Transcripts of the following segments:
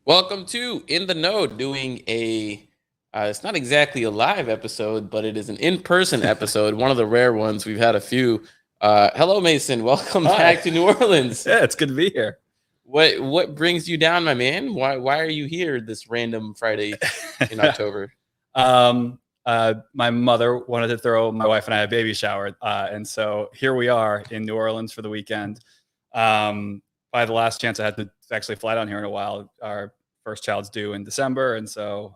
Welcome to In the Know, doing it's not exactly a live episode, but it is an in-person episode, one of the rare ones. We've had a few. Hello, Mason. Welcome Hi. back to New Orleans. Yeah, it's good to be here. What brings you down, my man? Why are you here this random Friday in October? My mother wanted to throw my wife and I a baby shower, and so here we are in New Orleans for the weekend. By the last chance I had to actually fly down here in a while. Our first child's due in December, and so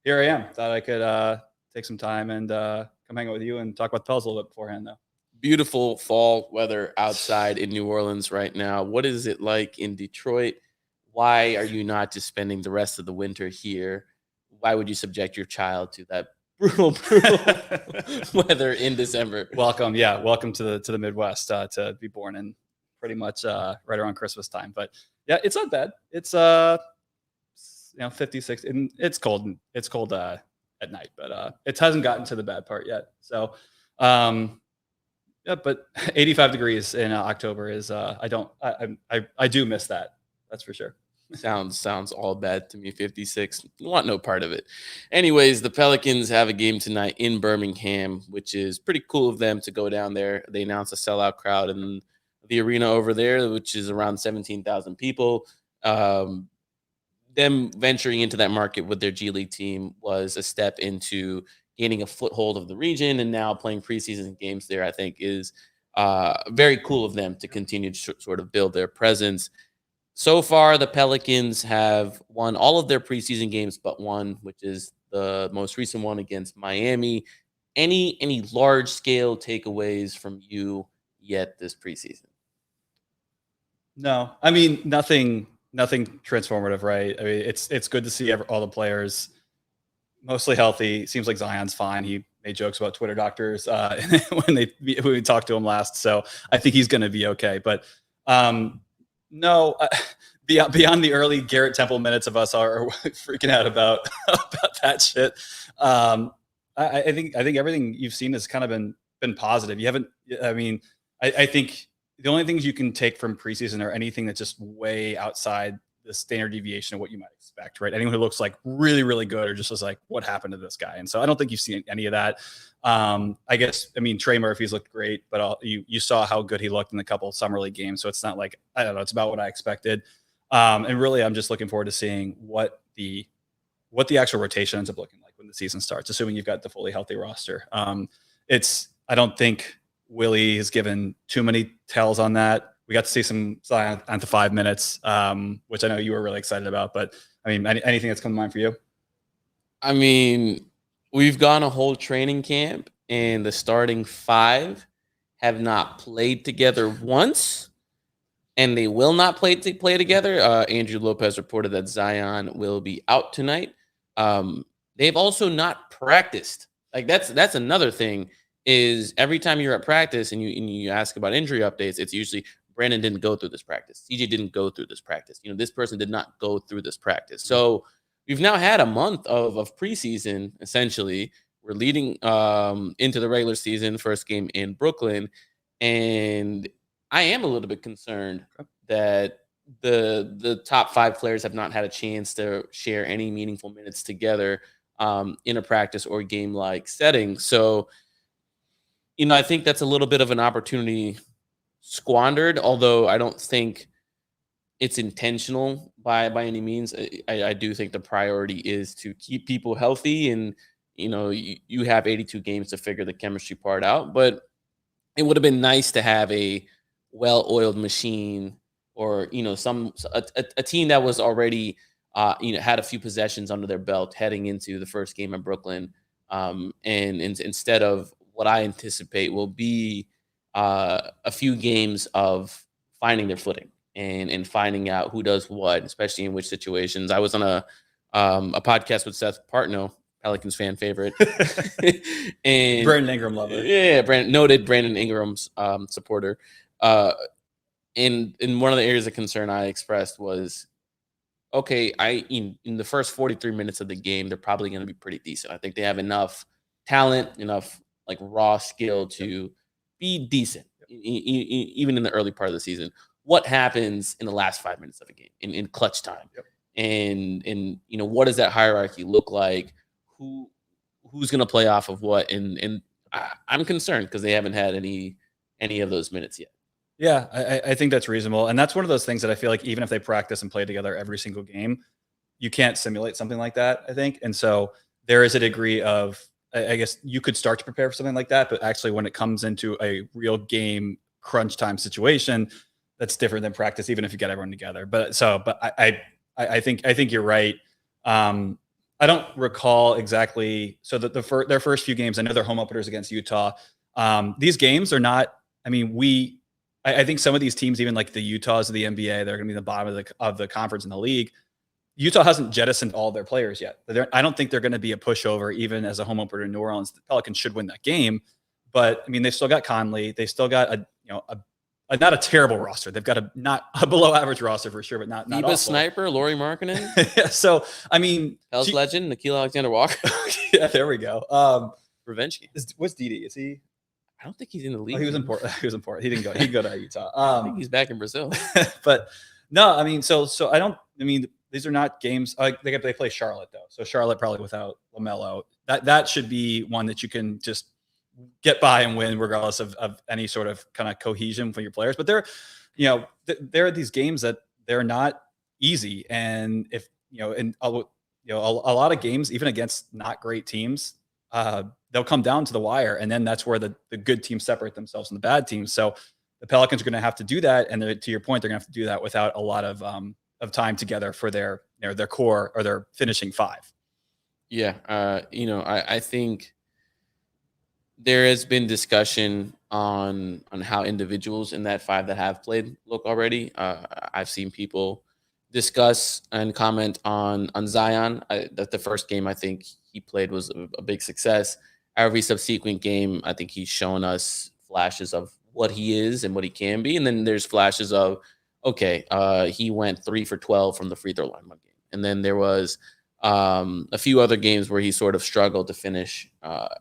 here I am. Thought I could take some time and come hang out with you and talk about the Pels a little bit beforehand, though. Beautiful fall weather outside in New Orleans right now. What is it like in Detroit? Why are you not just spending the rest of the winter here? Why would you subject your child to that brutal weather in December? Welcome to the Midwest, to be born in pretty much right around Christmas time. But yeah, it's not bad. It's 56, and it's cold. It's cold at night, but it hasn't gotten to the bad part yet. So but 85 degrees in October is I do miss that. That's for sure. Sounds all bad to me. 56, want no part of it. Anyways, the Pelicans have a game tonight in Birmingham, which is pretty cool of them to go down there. They announced a sellout crowd in the arena over there, which is around 17,000 people. Them venturing into that market with their G League team was a step into gaining a foothold of the region, and now playing preseason games there, I think, is very cool of them to continue to sort of build their presence. So far, the Pelicans have won all of their preseason games but one, which is the most recent one against Miami. Any large scale takeaways from you yet this preseason? No, I mean nothing transformative, right? I mean it's good to see all the players mostly healthy. Seems like Zion's fine. He made jokes about Twitter doctors when we talked to him last, so I think he's going to be okay. But no, beyond the early Garrett Temple minutes of us are freaking out about that shit. I think everything you've seen has kind of been positive. You haven't. I mean, I think the only things you can take from preseason are anything that's just way outside the standard deviation of what you might expect, right? Anyone who looks like really, really good or just was like, what happened to this guy? And so I don't think you've seen any of that. I mean, Trey Murphy's looked great, but you saw how good he looked in a couple of summer league games. So it's not like, I don't know, it's about what I expected. And really, I'm just looking forward to seeing what the actual rotation ends up looking like when the season starts, assuming you've got the fully healthy roster. I don't think Willie has given too many tells on that. We got to see some Zion at the 5 minutes, which I know you were really excited about. But I mean, anything that's come to mind for you? I mean, we've gone a whole training camp, and the starting five have not played together once, and they will not play together. Andrew Lopez reported that Zion will be out tonight. They've also not practiced. Like that's another thing. Is every time you're at practice and you ask about injury updates, it's usually Brandon didn't go through this practice. CJ didn't go through this practice. This person did not go through this practice. So we've now had a month of preseason, essentially. We're leading into the regular season, first game in Brooklyn. And I am a little bit concerned that the top five players have not had a chance to share any meaningful minutes together in a practice or game-like setting. So, I think that's a little bit of an opportunity squandered, although I don't think it's intentional by any means. I do think the priority is to keep people healthy, and you have 82 games to figure the chemistry part out. But it would have been nice to have a well-oiled machine, or a team that was already had a few possessions under their belt heading into the first game in Brooklyn, and instead of what I anticipate will be a few games of finding their footing and finding out who does what, especially in which situations. I was on a podcast with Seth Partnow, Pelicans fan favorite, and Brandon Ingram lover. Yeah, noted Brandon Ingram's supporter. In one of the areas of concern I expressed was, okay, in the first 43 minutes of the game, they're probably going to be pretty decent. I think they have enough talent, enough like raw skill to be decent, even in the early part of the season. what happens in the last 5 minutes of a game in clutch time. Yep. And what does that hierarchy look like? Who's going to play off of what? And I'm concerned because they haven't had any of those minutes yet. Yeah, I think that's reasonable. And that's one of those things that I feel like even if they practice and play together every single game, you can't simulate something like that, I think. And so there is a degree of, I guess you could start to prepare for something like that, but actually when it comes into a real game crunch time situation, that's different than practice, even if you get everyone together. But I think you're right. I don't recall exactly. So their first few games, I know they're home openers against Utah. These games are not, I mean, I think some of these teams, even like the Utahs of the NBA, they're going to be the bottom of the conference in the league. Utah hasn't jettisoned all their players yet. I don't think they're going to be a pushover, even as a home opener in New Orleans. The Pelicans should win that game, but I mean, they've still got Conley. They still got not a terrible roster. They've got not a below average roster for sure, but not awful. Sniper, Lauri Markkanen. Yeah, so I mean, Hell's legend, Nickeil Alexander-Walker. Yeah, there we go. Revenge game. What's Didi? Is he? I don't think he's in the league. Oh, he was important. He was important. He didn't go. He go to Utah. I think he's back in Brazil. But no, I mean, so I don't. I mean, these are not games. They play Charlotte though, so Charlotte probably without LaMelo. That should be one that you can just get by and win, regardless of any sort of kind of cohesion for your players. But there are these games that they're not easy, and if a lot of games, even against not great teams, they'll come down to the wire, and then that's where the good teams separate themselves from the bad teams. So the Pelicans are going to have to do that, and to your point, they're going to have to do that without a lot of time together for their core or their finishing five. Yeah, I think there has been discussion on how individuals in that five that have played look already. I've seen people discuss and comment on Zion. That the first game I think he played was a big success. Every subsequent game, I think he's shown us flashes of what he is and what he can be. And then there's flashes of, okay, he went 3 for 12 from the free throw line one game. And then there was a few other games where he sort of struggled to finish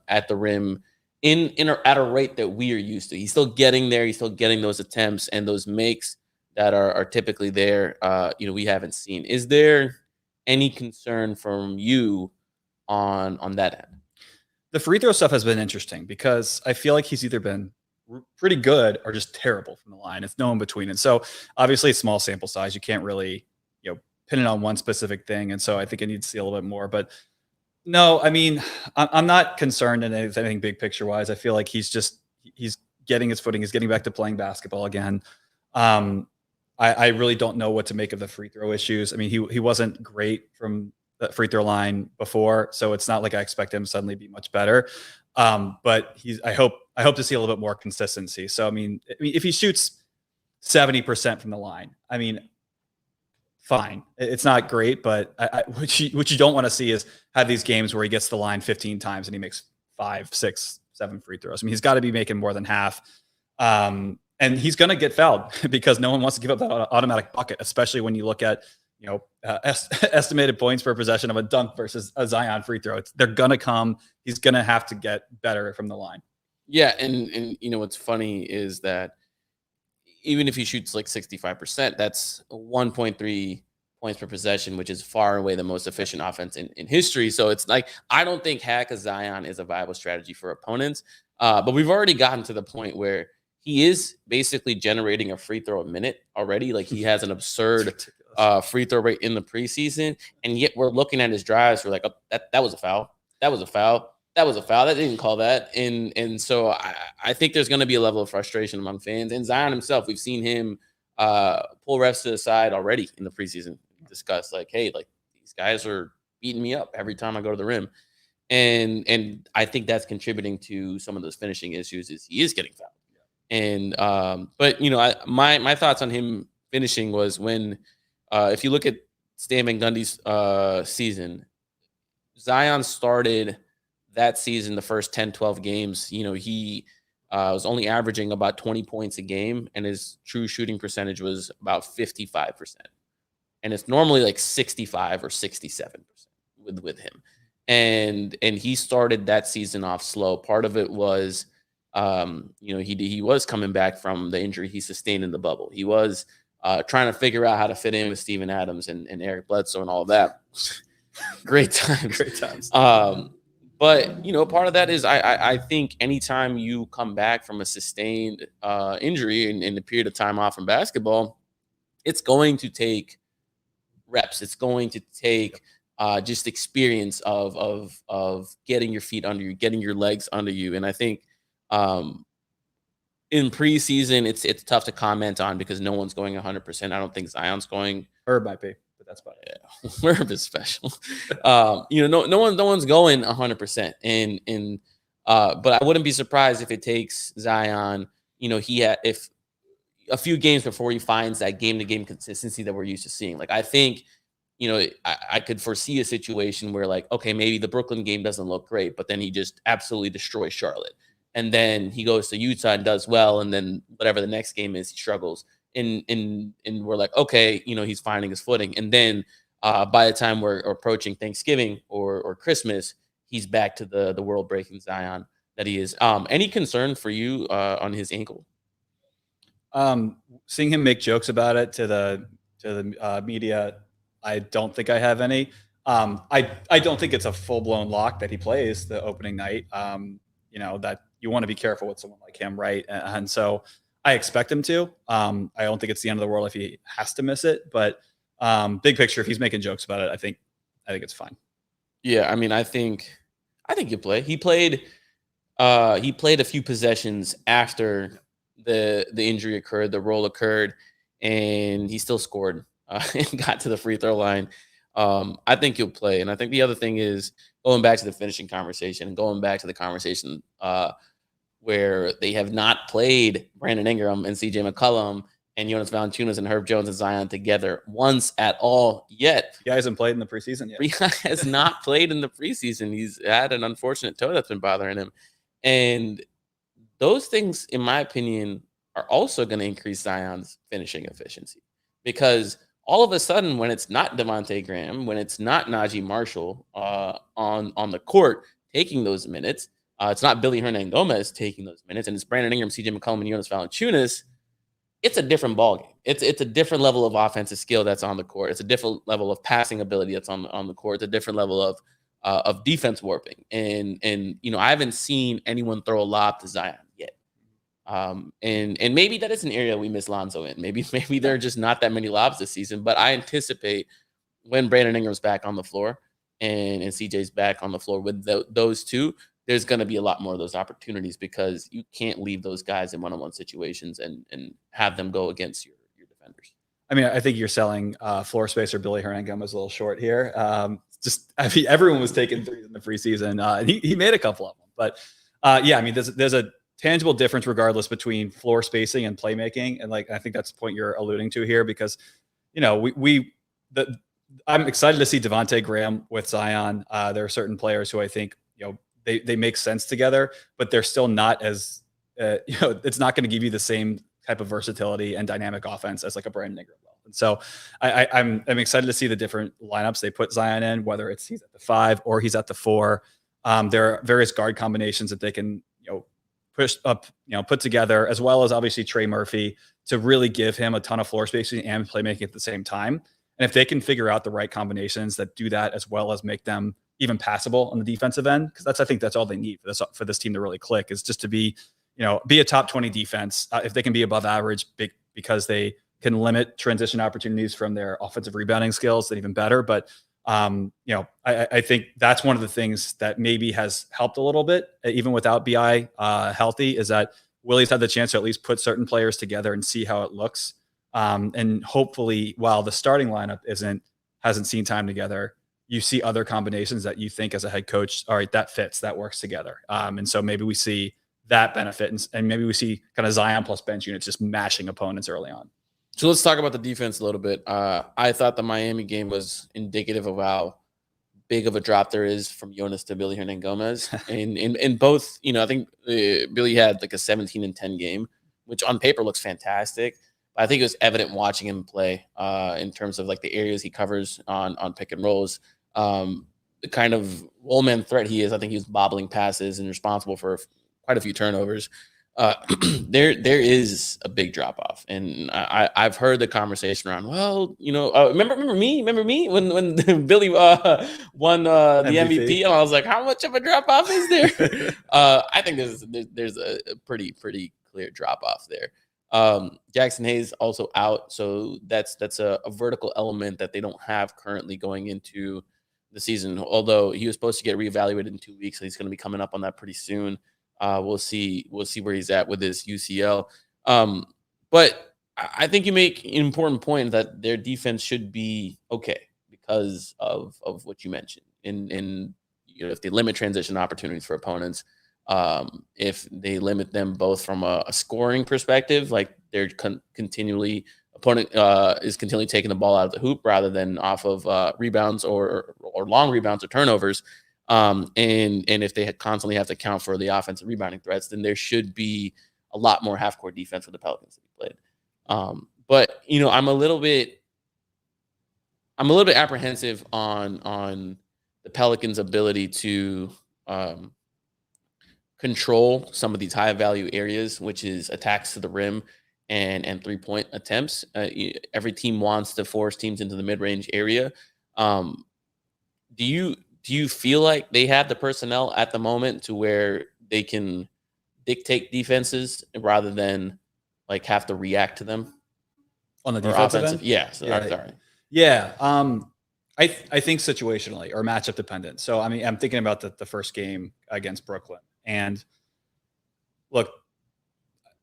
at the rim at a rate that we are used to. He's still getting there. He's still getting those attempts and those makes that are typically there. We haven't seen. Is there any concern from you on that end? The free throw stuff has been interesting because I feel like he's either been pretty good or just terrible from the line. It's no in between. And so obviously it's small sample size. You can't really, pin it on one specific thing. And so I think I need to see a little bit more, but no, I mean, I'm not concerned in anything big picture wise. I feel like he's getting his footing. He's getting back to playing basketball again. I really don't know what to make of the free throw issues. I mean, he wasn't great from the free throw line before, so it's not like I expect him to suddenly be much better. But I hope to see a little bit more consistency. So I mean, if he shoots 70% from the line, I mean, fine. It's not great, but what you don't want to see is have these games where he gets the line 15 times and he makes 5, 6, 7 free throws. I mean, he's got to be making more than half. And he's going to get fouled because no one wants to give up that automatic bucket, especially when you look at, estimated points per possession of a dunk versus a Zion free throw. They're going to come. He's going to have to get better from the line. Yeah. And what's funny is that even if he shoots like 65%, that's 1.3 points per possession, which is far and away the most efficient offense in history. So it's like, I don't think hack a Zion is a viable strategy for opponents. But we've already gotten to the point where he is basically generating a free throw a minute already. Like he has an absurd free throw rate in the preseason. And yet we're looking at his drives. We're like, oh, that was a foul. That was a foul. That was a foul. That didn't call that. And so I think there's going to be a level of frustration among fans. And Zion himself, we've seen him pull refs to the side already in the preseason, discuss like, hey, like these guys are beating me up every time I go to the rim. And I think that's contributing to some of those finishing issues is he is getting fouled. And but my thoughts on him finishing was when if you look at Stan Van Gundy's season, Zion started that season, the first 10, 12 games, he was only averaging about 20 points a game, and his true shooting percentage was about 55%. And it's normally like 65 or 67% with him. And he started that season off slow. Part of it was He was coming back from the injury he sustained in the bubble. He was trying to figure out how to fit in with Steven Adams and Eric Bledsoe and all that. Great times. Great times. But part of that is I think anytime you come back from a sustained injury in the period of time off from basketball, it's going to take reps. It's going to take just experience of getting your feet under you, getting your legs under you. And I think in preseason, it's tough to comment on because no one's going 100%. I don't think Zion's going. Herb might be, but that's about it. Yeah. Herb is special. No one's going 100%. But I wouldn't be surprised if it takes Zion. If a few games before he finds that game-to-game consistency that we're used to seeing. Like I think, I could foresee a situation where like, okay, maybe the Brooklyn game doesn't look great, but then he just absolutely destroys Charlotte. And then he goes to Utah and does well. And then whatever the next game is, he struggles. And we're like, okay, he's finding his footing. And then by the time we're approaching Thanksgiving or Christmas, he's back to the world breaking Zion that he is. Any concern for you on his ankle? Seeing him make jokes about it to the media, I don't think I have any. I don't think it's a full blown lock that he plays the opening night. That you want to be careful with someone like him, right? And so I expect him to. I don't think it's the end of the world if he has to miss it, but big picture, if he's making jokes about it, I think it's fine. Yeah, I mean, I think he'll play. He played a few possessions after the injury occurred, the roll occurred, and he still scored and got to the free throw line. I think he'll play. And I think the other thing is going back to the finishing conversation and going back to the conversation where they have not played Brandon Ingram and CJ McCollum and Jonas Valanciunas and Herb Jones and Zion together once at all yet. He hasn't played in the preseason yet. He has not played in the preseason. He's had an unfortunate toe that's been bothering him. And those things, in my opinion, are also going to increase Zion's finishing efficiency because all of a sudden, when it's not Devontae Graham, when it's not Najee Marshall on the court taking those minutes, it's not Billy Hernangomez taking those minutes, and it's Brandon Ingram, CJ McCollum, and Jonas Valanciunas. It's a different ballgame. It's a different level of offensive skill that's on the court. It's a different level of passing ability that's on the court. It's a different level of defense warping. And I haven't seen anyone throw a lob to Zion yet. And maybe that is an area we miss Lonzo in. Maybe there are just not that many lobs this season. But I anticipate when Brandon Ingram's back on the floor and CJ's back on the floor with those two, there's going to be a lot more of those opportunities because you can't leave those guys in one-on-one situations and have them go against your defenders. I mean, I think you're selling floor space or Billy Hernangomez a little short here. Everyone was taking threes in the preseason, and he made a couple of them. But there's a tangible difference regardless between floor spacing and playmaking, and I think that's the point you're alluding to here because I'm excited to see Devontae Graham with Zion. There are certain players who I think they make sense together, but they're still not as it's not going to give you the same type of versatility and dynamic offense as like a Brandon Ingram will. And so I'm excited to see the different lineups they put Zion in, whether it's he's at the 5 or he's at the 4. There are various guard combinations that they can push up, put together, as well as obviously Trey Murphy to really give him a ton of floor spacing and playmaking at the same time. And if they can figure out the right combinations that do that, as well as make them even passable on the defensive end, because I think that's all they need for this team to really click, is just to be a top 20 defense. If they can be above average, because they can limit transition opportunities from their offensive rebounding skills, then even better. But I think that's one of the things that maybe has helped a little bit, even without BI healthy, is that Willie's had the chance to at least put certain players together and see how it looks. And hopefully, while the starting lineup hasn't seen time together, you see other combinations that you think as a head coach, all right, that fits, that works together. And so maybe we see that benefit, and maybe we see kind of Zion plus bench units just mashing opponents early on. So let's talk about the defense a little bit. I thought the Miami game was indicative of how big of a drop there is from Jonas to Billy Hernangomez. And in both, I think Billy had like a 17 and 10 game, which on paper looks fantastic. But I think it was evident watching him play in terms of like the areas he covers on pick and rolls. The kind of roll man threat he is. I think he was bobbling passes and responsible for quite a few turnovers. There is a big drop off, and I've heard the conversation around. Well, remember me when Billy won the MVP, and I was like, how much of a drop off is there? I think there's a pretty clear drop off there. Jackson Hayes also out, so that's a vertical element that they don't have currently going into the season. Although he was supposed to get reevaluated in 2 weeks, so he's going to be coming up on that pretty soon. We'll see where he's at with his UCL. But I think you make an important point that their defense should be okay because of what you mentioned. And if they limit transition opportunities for opponents, if they limit them both from a scoring perspective, like they're continually taking the ball out of the hoop rather than off of rebounds or long rebounds or turnovers. And if they constantly have to account for the offensive rebounding threats, then there should be a lot more half-court defense for the Pelicans to be played. But I'm a little bit apprehensive on the Pelicans' ability to control some of these high-value areas, which is attacks to the rim and three-point attempts. Every team wants to force teams into the mid-range area. Do you feel like they have the personnel at the moment to where they can dictate defenses rather than like have to react to them on the defensive end? Yeah. Sorry. Yeah. I think situationally or matchup dependent. So, I mean, I'm thinking about the first game against Brooklyn, and look,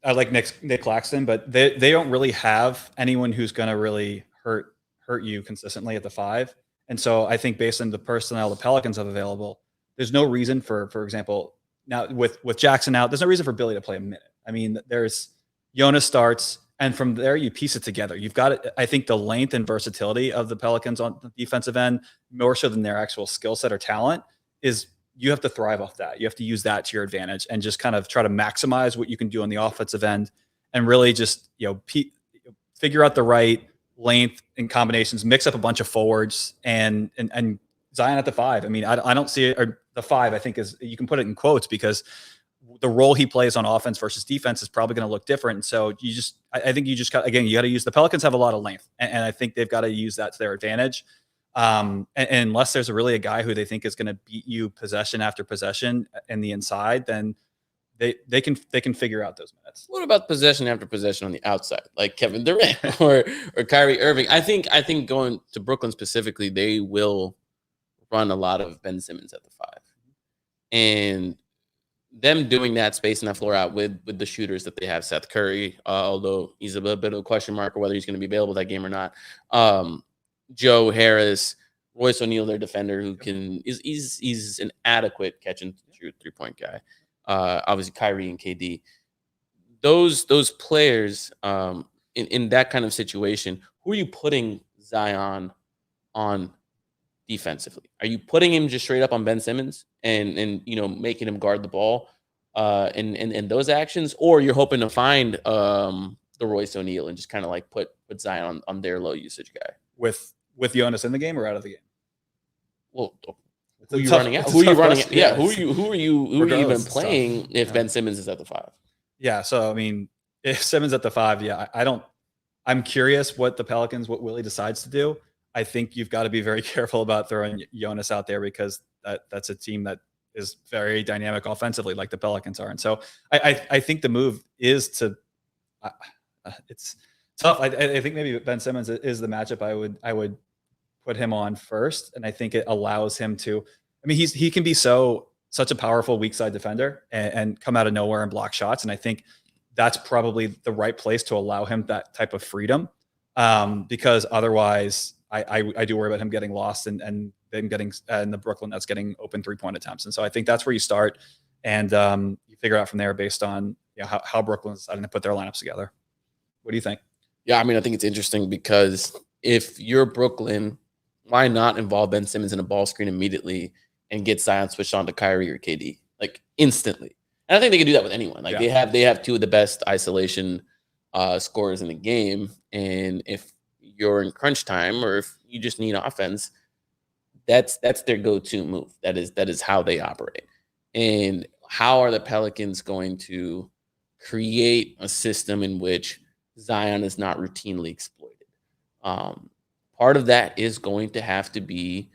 I like Nick Claxton, but they don't really have anyone who's going to really hurt you consistently at the 5. And so I think based on the personnel the Pelicans have available, there's no reason for example, now with Jackson out, there's no reason for Billy to play a minute. I mean, there's Jonas starts, and from there you piece it together. You've got, I think, the length and versatility of the Pelicans on the defensive end, more so than their actual skill set or talent, is you have to thrive off that. You have to use that to your advantage and just kind of try to maximize what you can do on the offensive end and really just, figure out the right length and combinations, mix up a bunch of forwards and Zion at the 5. I mean, I don't see it, or the 5, I think is, you can put it in quotes because the role he plays on offense versus defense is probably going to look different. And so I think you just got, again, you got to use, the Pelicans have a lot of length and I think they've got to use that to their advantage. And unless there's really a guy who they think is going to beat you possession after possession in the inside, then they can figure out those minutes. What about possession after possession on the outside, like Kevin Durant or Kyrie Irving? I think going to Brooklyn specifically, they will run a lot of Ben Simmons at the 5, and them doing that, spacing that floor out with the shooters that they have, Seth Curry, although he's a bit of a question mark or whether he's going to be available that game or not. Joe Harris, Royce O'Neal, their defender, who he's an adequate catch and shoot 3-point guy. Obviously Kyrie and KD. Those players in that kind of situation, who are you putting Zion on defensively? Are you putting him just straight up on Ben Simmons and making him guard the ball in those actions, or you're hoping to find the Royce O'Neal and just kind of like put Zion on their low usage guy with Jonas in the game or out of the game? Well, who are you running out? Who are you running out? Yeah, who are you even playing if Ben Simmons is at the 5? Yeah, so I mean, if Simmons at the 5, I'm curious what Willie decides to do. I think you've got to be very careful about throwing Jonas out there because that's a team that is very dynamic offensively, like the Pelicans are. And so I think the move is to. It's tough. I think maybe Ben Simmons is the matchup I would put him on first, and I think it allows him to. I mean, he can be such a powerful weak side defender and come out of nowhere and block shots, and I think that's probably the right place to allow him that type of freedom, because otherwise, I do worry about him getting lost and then getting in the Brooklyn Nets getting open 3-point attempts, and so I think that's where you start, and you figure out from there based on how Brooklyn's deciding to put their lineups together. What do you think? Yeah, I mean, I think it's interesting because if you're Brooklyn, why not involve Ben Simmons in a ball screen immediately and get Zion switched on to Kyrie or KD like instantly? And I think they can do that with anyone. Like they have 2 of the best isolation scorers in the game, and if you're in crunch time or if you just need offense, that's their go-to move. That is how they operate. And how are the Pelicans going to create a system in which Zion is not routinely exploited? Part of that is going to have to be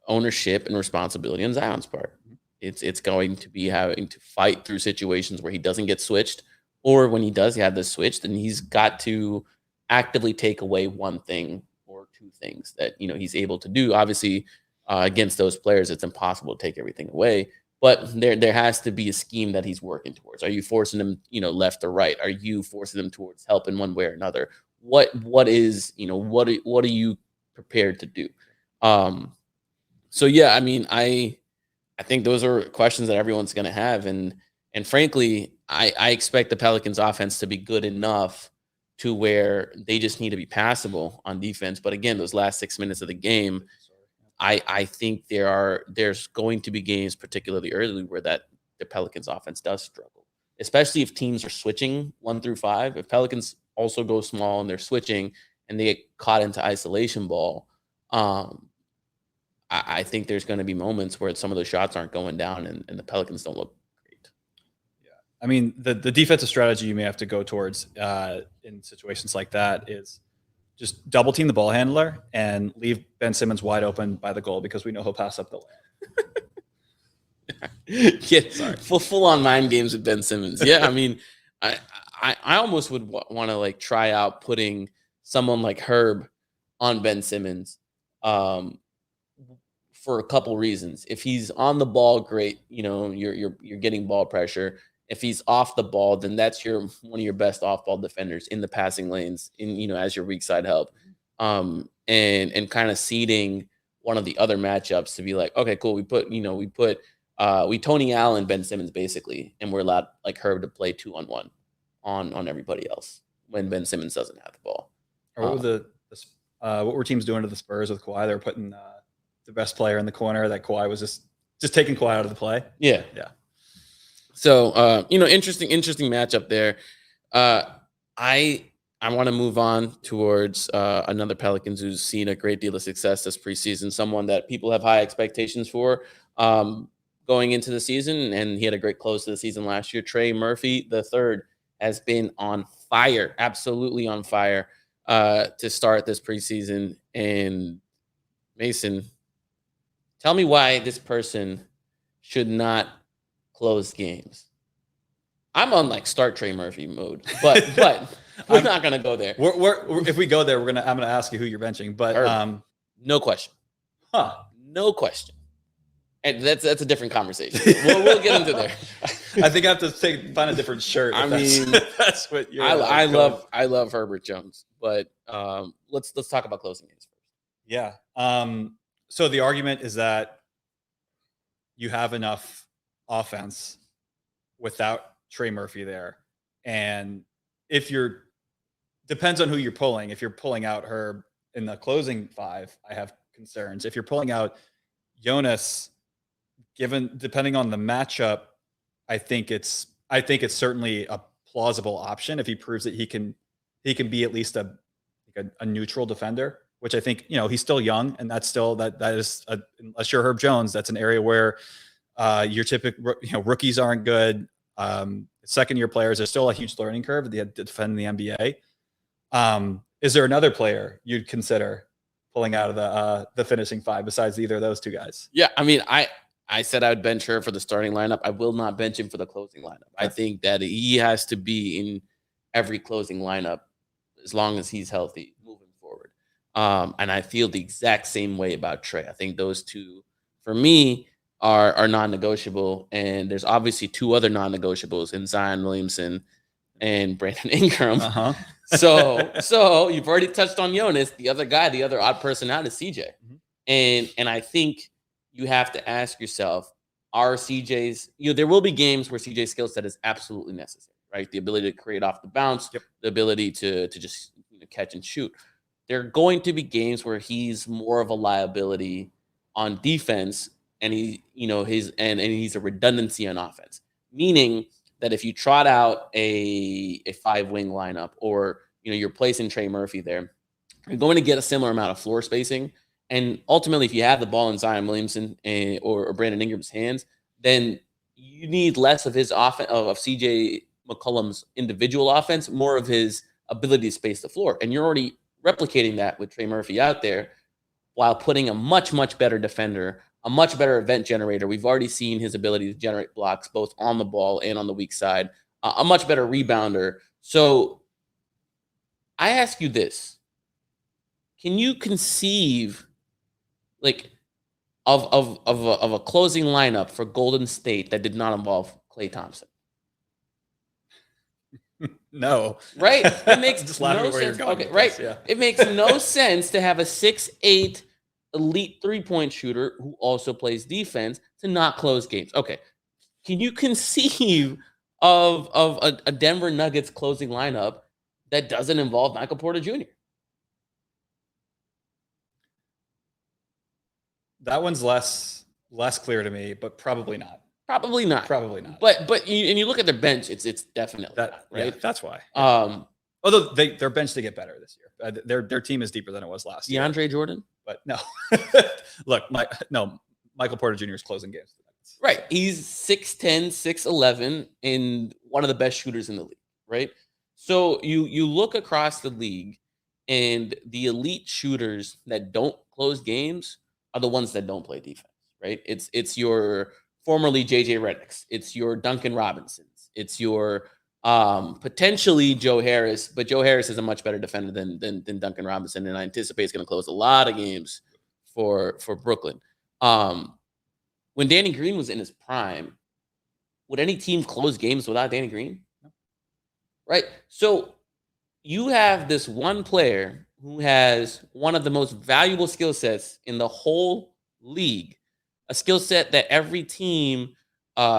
ownership and responsibility on Zion's part. It's going to be having to fight through situations where he doesn't get switched, or when he does have the switch, then he's got to actively take away one thing or two things that he's able to do. Obviously, against those players, it's impossible to take everything away. But there has to be a scheme that he's working towards. Are you forcing him, left or right? Are you forcing him towards help in one way or another? What are you prepared to do? So yeah, I mean, I think those are questions that everyone's going to have, and frankly, I expect the Pelicans offense to be good enough to where they just need to be passable on defense. But again, those last 6 minutes of the game, I think there's going to be games, particularly early, where the Pelicans offense does struggle, especially if teams are switching 1 through 5. If Pelicans also go small and they're switching and they get caught into isolation ball, I think there's going to be moments where some of those shots aren't going down and the Pelicans don't look great. Yeah. I mean, the defensive strategy you may have to go towards in situations like that is just double team the ball handler and leave Ben Simmons wide open by the goal, because we know he'll pass up the lane. Yeah, full on mind games with Ben Simmons. Yeah, I mean, I almost would want to like try out putting someone like Herb on Ben Simmons for a couple reasons. If he's on the ball, great. You're getting ball pressure. If he's off the ball, then that's one of your best off ball defenders in the passing lanes, as your weak side help, and kind of seeding one of the other matchups to be like, okay, cool. We Tony Allen, Ben Simmons basically, and we're allowed like Herb to play 2-on-1 on everybody else when Ben Simmons doesn't have the ball. Or what were teams doing to the Spurs with Kawhi? They were putting the best player in the corner. That Kawhi was just taking Kawhi out of the play. Yeah. So interesting matchup there. I want to move on towards another Pelicans who's seen a great deal of success this preseason. Someone that people have high expectations for going into the season, and he had a great close to the season last year. Trey Murphy the third has been on fire, absolutely on fire to start this preseason. And Mason, tell me why this person should not close games. I'm on like start Trey Murphy mode, but we're not gonna go there. If we go there, I'm gonna ask you who you're benching, but no question, no question, and that's a different conversation. We'll get into there. I think I have to find a different shirt. I mean, that's what you're. I love Herbert Jones, but let's talk about closing games first. Yeah. So the argument is that you have enough offense without Trey Murphy there. And depends on who you're pulling. If you're pulling out Herb in the closing 5, I have concerns. If you're pulling out Jonas, depending on the matchup, I think it's certainly a plausible option if he proves that he can be at least a neutral defender, which I think, he's still young, and that's still that is unless you're Herb Jones, that's an area where your typical rookies aren't good. Second year players are still a huge learning curve. They had to defend the NBA. Is there another player you'd consider pulling out of the finishing 5 besides either of those two guys? Yeah, I mean, I said I would bench her for the starting lineup. I will not bench him for the closing lineup. I think that he has to be in every closing lineup as long as he's healthy moving forward. And I feel the exact same way about Trey. I think those two, for me, are non-negotiable. And there's obviously 2 other non-negotiables in Zion Williamson and Brandon Ingram. Uh-huh. So you've already touched on Jonas. The other guy, the other odd person out is CJ. Mm-hmm. And I think you have to ask yourself, are CJ's, there will be games where CJ's skill set is absolutely necessary, right? The ability to create off the bounce, the ability to just catch and shoot. There are going to be games where he's more of a liability on defense, and he's a redundancy on offense. Meaning that if you trot out a 5-wing lineup, or you're placing Trey Murphy there, you're going to get a similar amount of floor spacing. And ultimately, if you have the ball in Zion Williamson or Brandon Ingram's hands, then you need less of his offense of CJ McCollum's individual offense, more of his ability to space the floor. And you're already replicating that with Trey Murphy out there while putting a much, much better defender, a much better event generator. We've already seen his ability to generate blocks both on the ball and on the weak side, a much better rebounder. So I ask you this. Can you conceive of a closing lineup for Golden State that did not involve Klay Thompson? No. Right? It makes just no sense. Okay, right. Yeah. It makes no sense to have a 6'8" elite three-point shooter who also plays defense to not close games. Okay. Can you conceive of a Denver Nuggets closing lineup that doesn't involve Michael Porter Jr.? That one's less clear to me, but probably not. Probably not. Probably not. But you look at their bench, it's definitely that, not, right. Yeah, that's why. Yeah. Although their bench to get better this year. Their team is deeper than it was last year. DeAndre Jordan, but no. Look, Michael Porter Jr. is closing games. Right, he's 6'10", 6'11", and one of the best shooters in the league. Right, so you look across the league, and the elite shooters that don't close games are the ones that don't play defense. Right, it's your formerly JJ Redick's, it's your Duncan Robinsons, it's your potentially Joe Harris, but Joe Harris is a much better defender than Duncan Robinson, and I anticipate he's going to close a lot of games for Brooklyn. When Danny Green was in his prime, would any team close games without Danny Green? No. Right? So you have this one player who has one of the most valuable skill sets in the whole league, a skill set that every team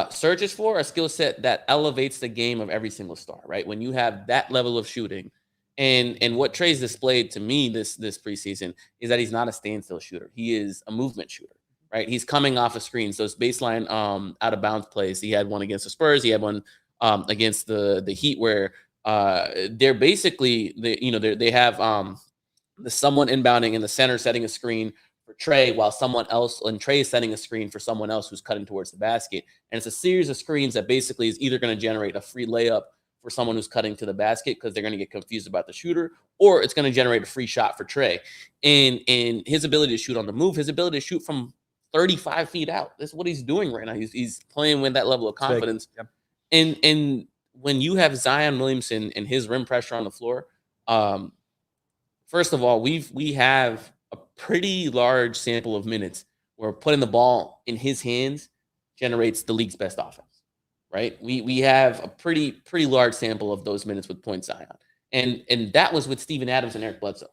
searches for, a skill set that elevates the game of every single star, right? When you have that level of shooting, and what Trey's displayed to me this preseason is that he's not a standstill shooter. He is a movement shooter. Right, he's coming off of screens. Those baseline out of bounds plays. He had one against the Spurs. He had one against the Heat, where they're basically they have the someone inbounding in the center setting a screen for Trey, while someone else and Trey is setting a screen for someone else who's cutting towards the basket. And it's a series of screens that basically is either going to generate a free layup for someone who's cutting to the basket because they're going to get confused about the shooter, or it's going to generate a free shot for Trey. And his ability to shoot on the move, his ability to shoot from 35 feet out. That's what he's doing right now. He's playing with that level of confidence. Yep. And when you have Zion Williamson and his rim pressure on the floor, first of all, we have a pretty large sample of minutes where putting the ball in his hands generates the league's best offense. Right? We have a pretty large sample of those minutes with Point Zion. And that was with Steven Adams and Eric Bledsoe.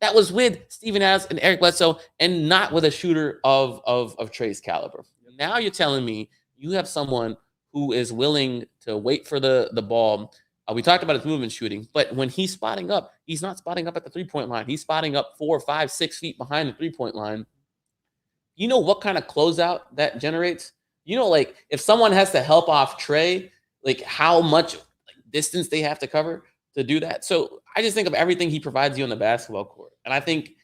That was with Steven Adams and Eric Bledsoe, and not with a shooter of Trey's caliber. Now you're telling me you have someone who is willing to wait for the ball. We talked about his movement shooting, but when he's spotting up, he's not spotting up at the three-point line. He's spotting up 4, 5, 6 feet behind the three-point line. You know what kind of closeout that generates? You know, like if someone has to help off Trey, like how much distance they have to cover to do that. So I just think of everything he provides you on the basketball court. And I think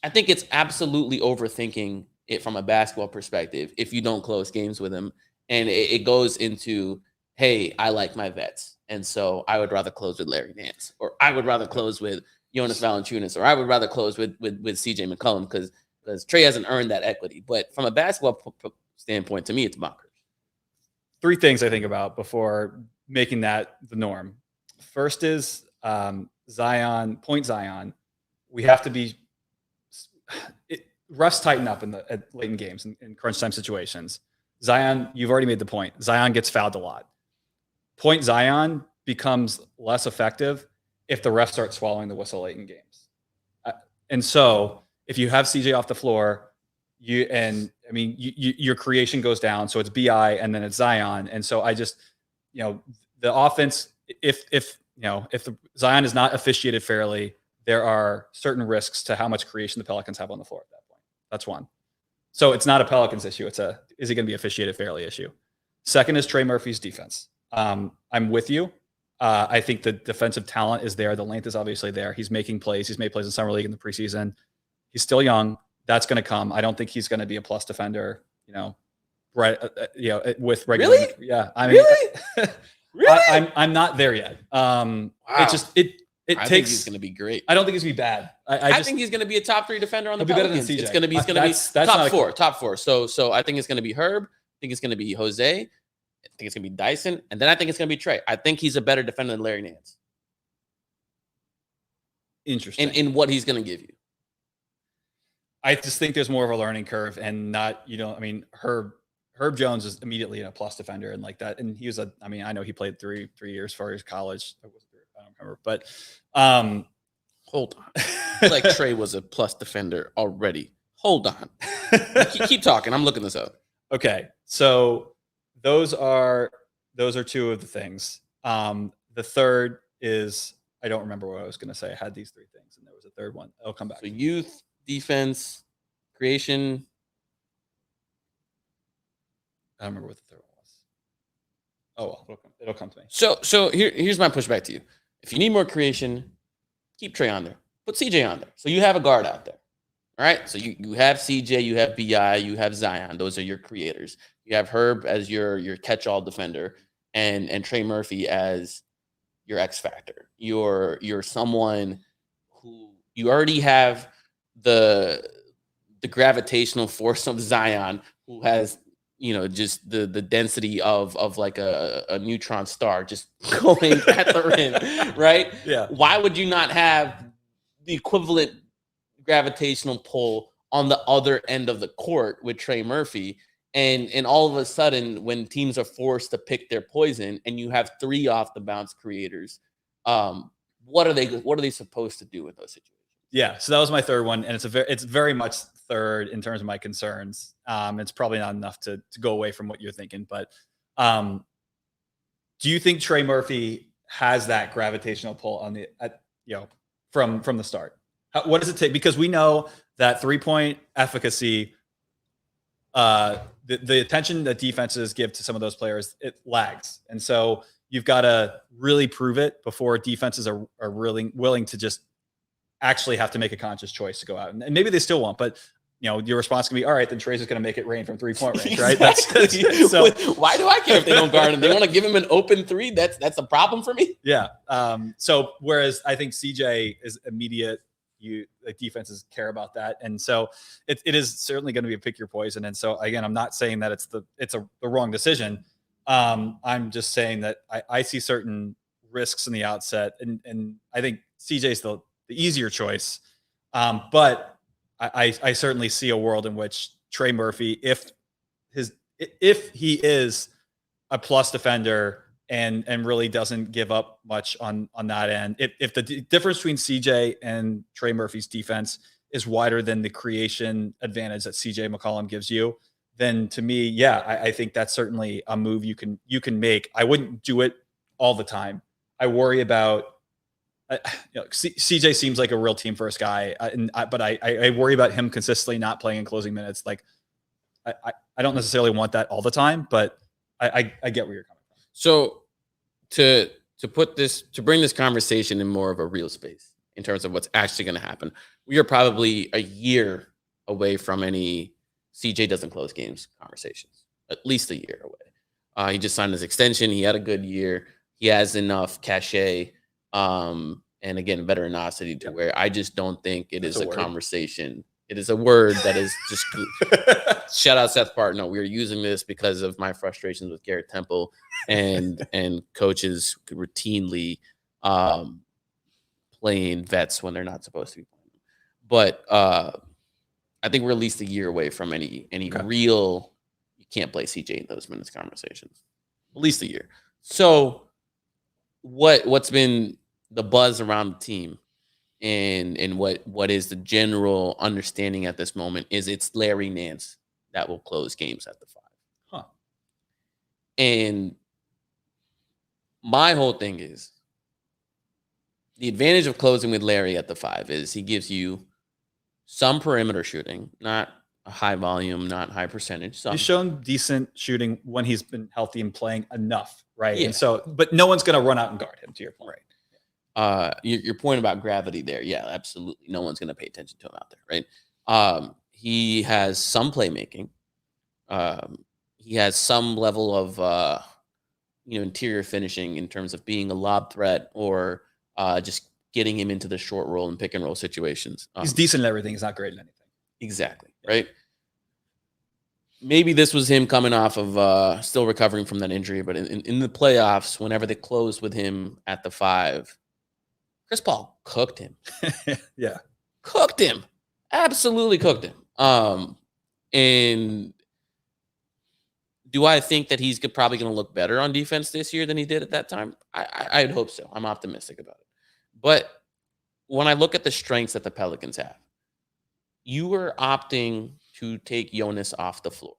it's absolutely overthinking it from a basketball perspective if you don't close games with him. And it goes into, hey, I like my vets. And so I would rather close with Larry Nance, or I would rather close with Jonas Valanciunas, or I would rather close with CJ McCollum because Trey hasn't earned that equity. But from a basketball standpoint, to me, it's bonkers. 3 things I think about before making that the norm. First is Zion, Point Zion. We have to be refs tighten up at late in games in crunch time situations. Zion, you've already made the point. Zion gets fouled a lot. Point Zion becomes less effective if the refs start swallowing the whistle late in games. And so if you have CJ off the floor, your creation goes down. So it's BI and then it's Zion. And so I just, the offense, if the Zion is not officiated fairly, there are certain risks to how much creation the Pelicans have on the floor at that point. That's one. So it's not a Pelicans issue. It's is he going to be officiated fairly issue. Second is Trey Murphy's defense. I'm with you. I think the defensive talent is there. The length is obviously there. He's making plays. He's made plays in summer league in the preseason. He's still young. That's going to come. I don't think he's going to be a plus defender, right, with regular. Really? Yeah, I mean, Really? Really? I'm not there yet. Wow. It I takes. think he's going to be great. I don't think he's going to be bad. I think he's going to be a top 3 defender on the He'll be better than Pelicans. CJ. It's going to be That's top four. So I think it's going to be Herb. I think it's going to be Jose. I think it's going to be Dyson, and then I think it's going to be Trey. I think he's a better defender than Larry Nance. Interesting. In what he's going to give you. I just think there's more of a learning curve, and not, I mean, Herb Jones is immediately a plus defender and like that. And he was I know he played 3 years for his college. I don't remember, but hold on. Like Trey was a plus defender already. Hold on. Keep talking. I'm looking this up. Okay. So those are 2 of the things. The third is, I don't remember what I was going to say. I had these 3 things and there was a third one. I'll come back. So youth, defense, creation. I don't remember what the third one was. Oh, well, it'll come to me. So here's my pushback to you. If you need more creation, keep Trey on there. Put CJ on there. So you have a guard out there. All right. So you have CJ, you have BI, you have Zion. Those are your creators. You have Herb as your catch-all defender, and Trey Murphy as your X factor. You're someone who you already have the gravitational force of Zion, who has just the density of like a neutron star just going at the rim, right? Yeah. Why would you not have the equivalent gravitational pull on the other end of the court with Trey Murphy? And all of a sudden, when teams are forced to pick their poison, and you have 3 off the bounce creators, what are they supposed to do with those situations? Yeah, so that was my third one, and it's very much third in terms of my concerns. It's probably not enough to go away from what you're thinking, but do you think Trey Murphy has that gravitational pull on from the start? What does it take? Because we know that 3-point efficacy, the attention that defenses give to some of those players, it lags, and so you've got to really prove it before defenses are really willing to just actually have to make a conscious choice to go out. And maybe they still won't, but your response can be, all right, then Trey's just going to make it rain from 3-point range, right? Exactly. So why do I care if they don't guard him? They want to give him an open 3. That's a problem for me. Yeah. So whereas I think CJ is immediate, defenses care about that. And so it is certainly going to be a pick your poison. And so again, I'm not saying that it's the wrong decision. I'm just saying that I see certain risks in the outset, and I think CJ's the easier choice. But I certainly see a world in which Trey Murphy, if he is a plus defender and really doesn't give up much on that end, if the difference between CJ and Trey Murphy's defense is wider than the creation advantage that CJ McCollum gives you, then to me, yeah, I think that's certainly a move you can make. I wouldn't do it all the time. I worry about CJ seems like a real team first guy, but I worry about him consistently not playing in closing minutes. Like I don't necessarily want that all the time, but I get where you're coming from. So to bring this conversation in more of a real space in terms of what's actually going to happen, we are probably a year away from any CJ doesn't close games conversations. At least a year away. He just signed his extension. He had a good year. He has enough cachet. And again, veteranosity to where I just don't think it is a conversation. It is a word that is just shout out Seth Partner. We are using this because of my frustrations with Garrett Temple and coaches routinely playing vets when they're not supposed to be playing. But I think we're at least a year away from any real you can't play CJ in those minutes conversations. At least a year. So what's been the buzz around the team and what is the general understanding at this moment is it's Larry Nance that will close games at the 5. Huh. And my whole thing is the advantage of closing with Larry at the 5 is he gives you some perimeter shooting, not a high volume, not high percentage. He's shown decent shooting when he's been healthy and playing enough, right? Yeah. And so, but no one's going to run out and guard him, to your point. Right. Your point about gravity there, yeah, absolutely. No one's going to pay attention to him out there, right? He has some playmaking. he has some level of interior finishing in terms of being a lob threat or just getting him into the short roll and pick and roll situations. He's decent at everything. He's not great at anything. Exactly. Right. Maybe this was him coming off of still recovering from that injury, but in the playoffs, whenever they closed with him at the 5, Chris Paul cooked him. Yeah. Cooked him. Absolutely cooked him. And do I think that he's probably going to look better on defense this year than he did at that time? I'd hope so. I'm optimistic about it. But when I look at the strengths that the Pelicans have, you were opting to take Jonas off the floor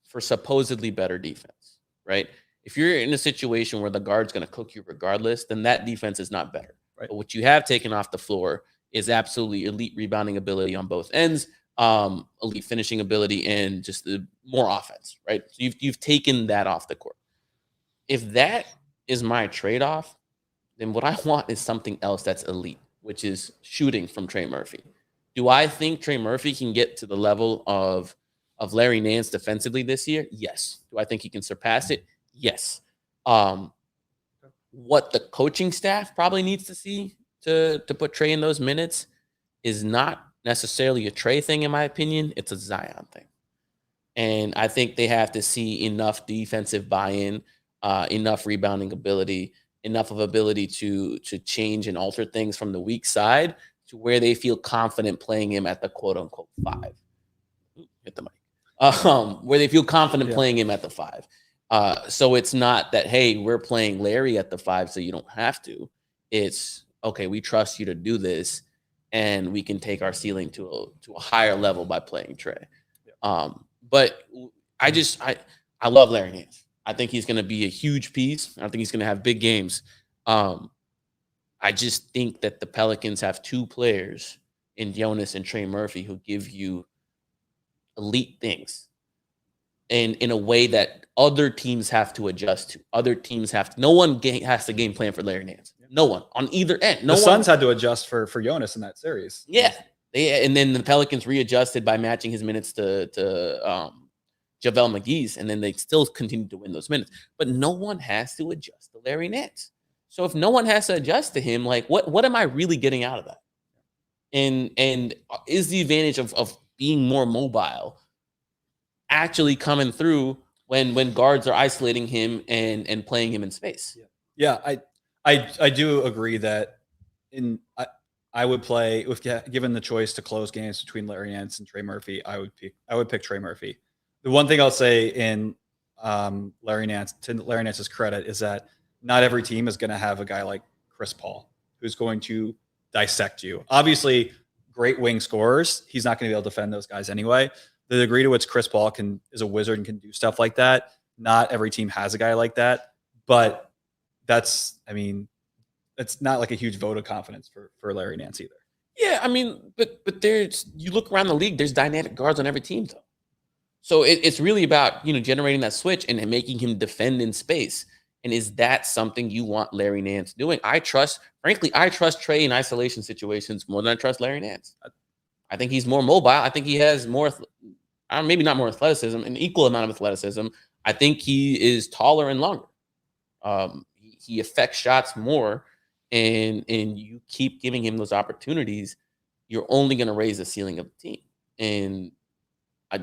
for supposedly better defense, right? If you're in a situation where the guard's going to cook you regardless, then that defense is not better. Right. But what you have taken off the floor is absolutely elite rebounding ability on both ends, elite finishing ability, and just the more offense, right? So you've taken that off the court. If that is my trade-off, then what I want is something else that's elite, which is shooting from Trey Murphy. Do I think Trey Murphy can get to the level of Larry Nance defensively this year? Yes. Do I think he can surpass it? Yes. What the coaching staff probably needs to see to put Trey in those minutes is not necessarily a Trey thing, in my opinion. It's a Zion thing. And I think they have to see enough defensive buy-in, enough rebounding ability, enough of ability to change and alter things from the weak side to where they feel confident playing him at the quote-unquote 5. Hit the mic. Where they feel confident playing him at the 5. So it's not that, hey, we're playing Larry at the 5 so you don't have to. It's, okay, we trust you to do this, and we can take our ceiling to a higher level by playing Trey. But I love Larry Nance. I think he's going to be a huge piece. I think he's going to have big games. I just think that the Pelicans have 2 players in Jonas and Trey Murphy who give you elite things, and in a way that other teams have to adjust to. Other teams have to. No one has to game plan for Larry Nance. No one on either end. The Suns had to adjust for Jonas in that series. Yeah, and then the Pelicans readjusted by matching his minutes to JaVale McGee's, and then they still continued to win those minutes. But no one has to adjust to Larry Nance. So if no one has to adjust to him, like what am I really getting out of that? And is the advantage of being more mobile actually coming through when guards are isolating him and playing him in space? Yeah, I do agree that I would play given the choice to close games between Larry Nance and Trey Murphy. I would pick Trey Murphy. The one thing I'll say in Larry Nance's credit is that not every team is going to have a guy like Chris Paul who's going to dissect you. Obviously, great wing scorers. He's not going to be able to defend those guys anyway. The degree to which Chris Paul is a wizard and can do stuff like that, not every team has a guy like that. But it's not like a huge vote of confidence for Larry Nance either. Yeah, I mean, but you look around the league, there's dynamic guards on every team though. So it's really about generating that switch and making him defend in space. And is that something you want Larry Nance doing? I trust Trey in isolation situations more than I trust Larry Nance. I think he's more mobile. I think he has more, maybe not more athleticism, an equal amount of athleticism. I think he is taller and longer. He affects shots more, and you keep giving him those opportunities, you're only going to raise the ceiling of the team. And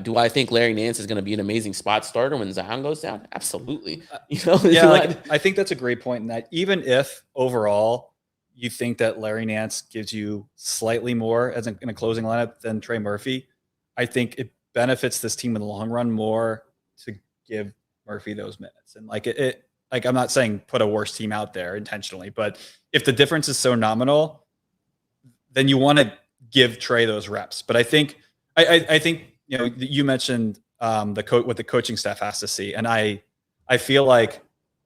do I think Larry Nance is going to be an amazing spot starter when Zion goes down? Absolutely. I think that's a great point in that even if overall you think that Larry Nance gives you slightly more in a closing lineup than Trey Murphy, I think it benefits this team in the long run more to give Murphy those minutes. And I'm not saying put a worse team out there intentionally, but if the difference is so nominal, then you want to give Trey those reps. But I think you mentioned what the coaching staff has to see, and I feel like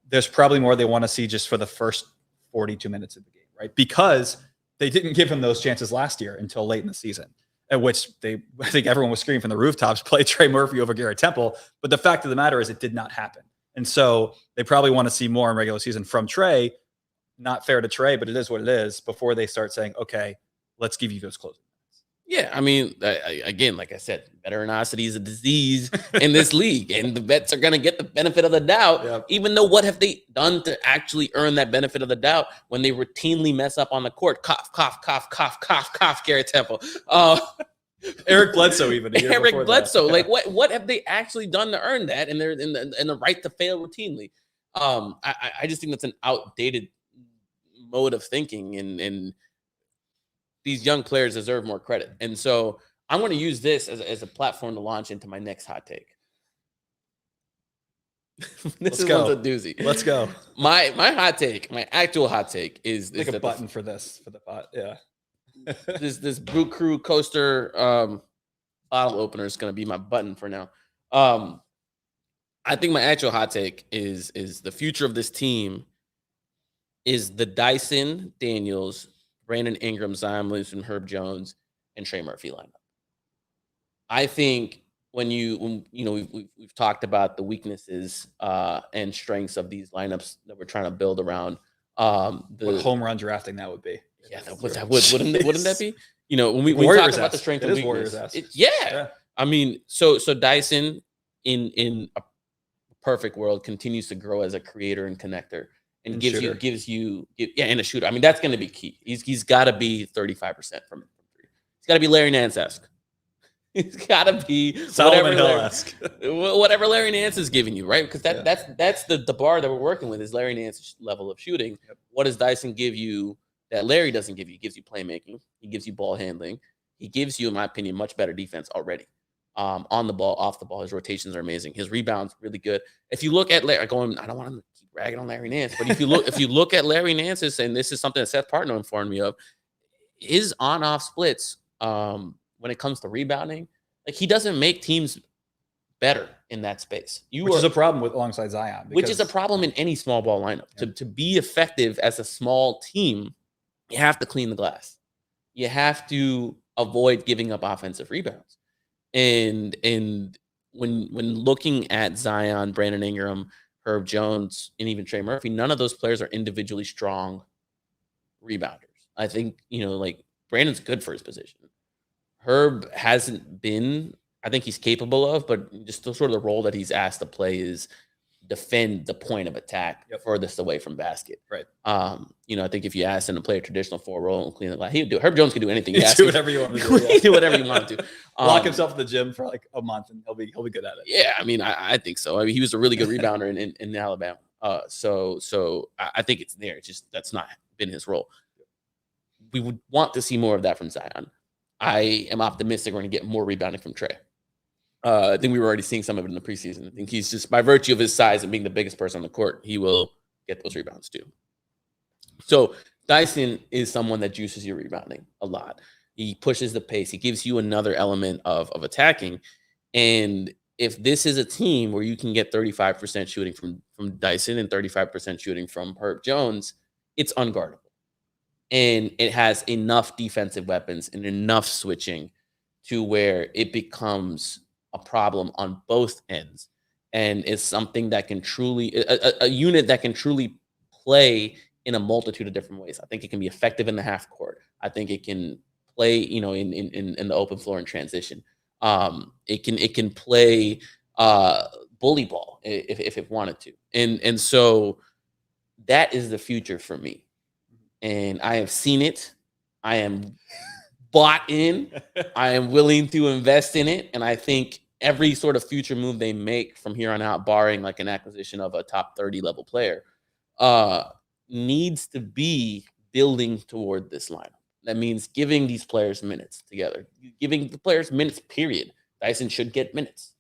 there's probably more they want to see just for the first 42 minutes of the game, right? Because they didn't give him those chances last year until late in the season, at which I think everyone was screaming from the rooftops, play Trey Murphy over Garrett Temple. But the fact of the matter is it did not happen. And so they probably want to see more in regular season from Trey. Not fair to Trey, but it is what it is, before they start saying, okay, let's give you those closing minutes. Yeah, I mean, again, like I said, veteranocity is a disease in this league, and the vets are going to get the benefit of the doubt, Yep. even though what have they done to actually earn that benefit of the doubt when they routinely mess up on the court? Cough, cough, cough, cough, cough, cough, Garrett Temple. Eric Bledsoe, even Eric Bledsoe. Like, what have they actually done to earn that? And they're in the right to fail routinely. I just think that's an outdated mode of thinking, and these young players deserve more credit. And so I'm going to use this as a platform to launch into my next hot take. This is one's a doozy. Let's go. My hot take, my actual hot take is like a button for this, for the pot. Yeah. this Brew Crew coaster bottle opener is going to be my button for now. I think my actual hot take is the future of this team is the Dyson Daniels, Brandon Ingram, Zion Williamson, Herb Jones, and Trey Murphy lineup. I think when we've talked about the weaknesses and strengths of these lineups that we're trying to build around. What home run drafting that would be? Yeah, wouldn't that be? When we talk about the strength and weakness, yeah. I mean, so Dyson in a perfect world continues to grow as a creator and connector. And gives you and a shooter. I mean, that's going to be key. He's got to be 35% from three. He's got to be Larry Nance-esque. He's got to be Solomon Hill-esque. Whatever Larry Nance is giving you, right? Because that's the bar that we're working with is Larry Nance's level of shooting. Yep. What does Dyson give you that Larry doesn't give you? He gives you playmaking. He gives you ball handling. He gives you, in my opinion, much better defense already. On the ball, off the ball, his rotations are amazing. His rebounds really good. If you look at Larry, I don't want him to keep ragging on Larry Nance, but if you look at Larry Nance's, and this is something that Seth Partnow informed me of, his on-off splits when it comes to rebounding, like he doesn't make teams better in that space. Which is a problem alongside Zion. Which is a problem in any small ball lineup. Yeah. To be effective as a small team, you have to clean the glass. You have to avoid giving up offensive rebounds. And when looking at Zion, Brandon Ingram, Herb Jones, and even Trey Murphy, none of those players are individually strong rebounders. I think, like Brandon's good for his position. Herb hasn't been, I think he's capable of, but just sort of the role that he's asked to play is defend the point of attack furthest away from basket. Right. I think if you asked him to play a traditional forward role and clean the glass, he would do it. Herb Jones can do anything. He'd do whatever you want to do. He do whatever you want to do. Lock himself in the gym for like a month and he'll be good at it. Yeah, I mean, I think so. I mean, he was a really good rebounder in Alabama. So I think it's there. It's just that's not been his role. We would want to see more of that from Zion. I am optimistic we're going to get more rebounding from Trey. I think we were already seeing some of it in the preseason. I think he's just, by virtue of his size and being the biggest person on the court, he will get those rebounds too. So Dyson is someone that juices your rebounding a lot. He pushes the pace. He gives you another element of attacking. And if this is a team where you can get 35% shooting from Dyson and 35% shooting from Herb Jones, it's unguardable. And it has enough defensive weapons and enough switching to where it becomes a problem on both ends, and it's something that can truly a unit that can truly play in a multitude of different ways. I think it can be effective in the half court. I think it can play, in the open floor and transition. It can play bully ball if it wanted to, and so that is the future for me, and I have seen it. I am bought in. I am willing to invest in it. And I think every sort of future move they make from here on out, barring like an acquisition of a top 30 level player, needs to be building toward this lineup. That means giving these players minutes together, giving the players minutes, period. Dyson should get minutes.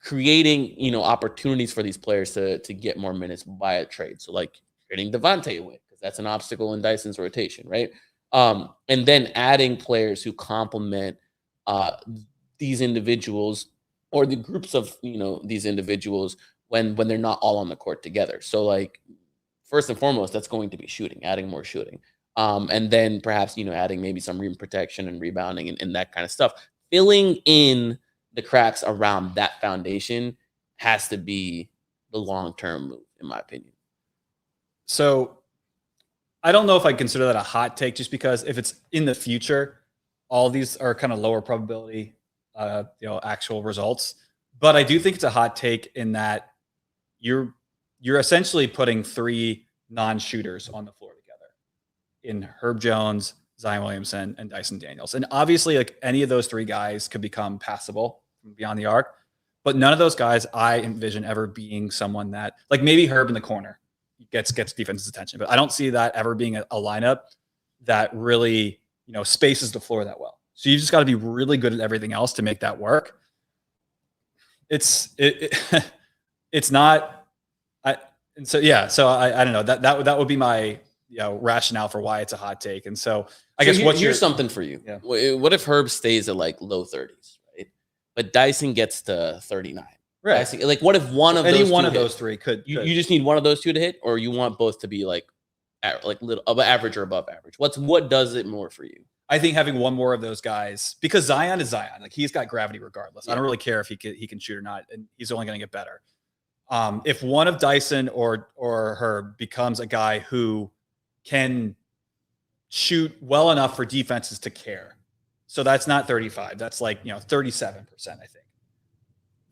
Creating, opportunities for these players to get more minutes via trade. So like trading Devontae away, because that's an obstacle in Dyson's rotation, right? And then adding players who complement these individuals or the groups of these individuals when they're not all on the court together. So like first and foremost, that's going to be shooting, adding more shooting, and then perhaps adding maybe some rim protection and rebounding and that kind of stuff. Filling in the cracks around that foundation has to be the long-term move, in my opinion. So I don't know if I consider that a hot take, just because if it's in the future, all these are kind of lower probability, actual results. But I do think it's a hot take in that you're essentially putting 3 non-shooters on the floor together in Herb Jones, Zion Williamson, and Dyson Daniels. And obviously, like, any of those 3 guys could become passable from beyond the arc, but none of those guys I envision ever being someone that, like, maybe Herb in the corner gets defense's attention, but I don't see that ever being a lineup that really, spaces the floor that well. So you just got to be really good at everything else to make that work. It's not. So I don't know, that would be my rationale for why it's a hot take. And so I guess here's something for you. Yeah. What if Herb stays at like low 30s, right? But Dyson gets to 39. Right. Dyson, like, what if one of those 3 could you just need one of those 2 to hit, or you want both to be like little average or above average? What does it more for you? I think having one more of those guys, because Zion is Zion, like, he's got gravity regardless. Yeah. I don't really care if he can shoot or not, and he's only going to get better. If one of Dyson or Herb becomes a guy who can shoot well enough for defenses to care, so that's not 35, that's like 37%, I think,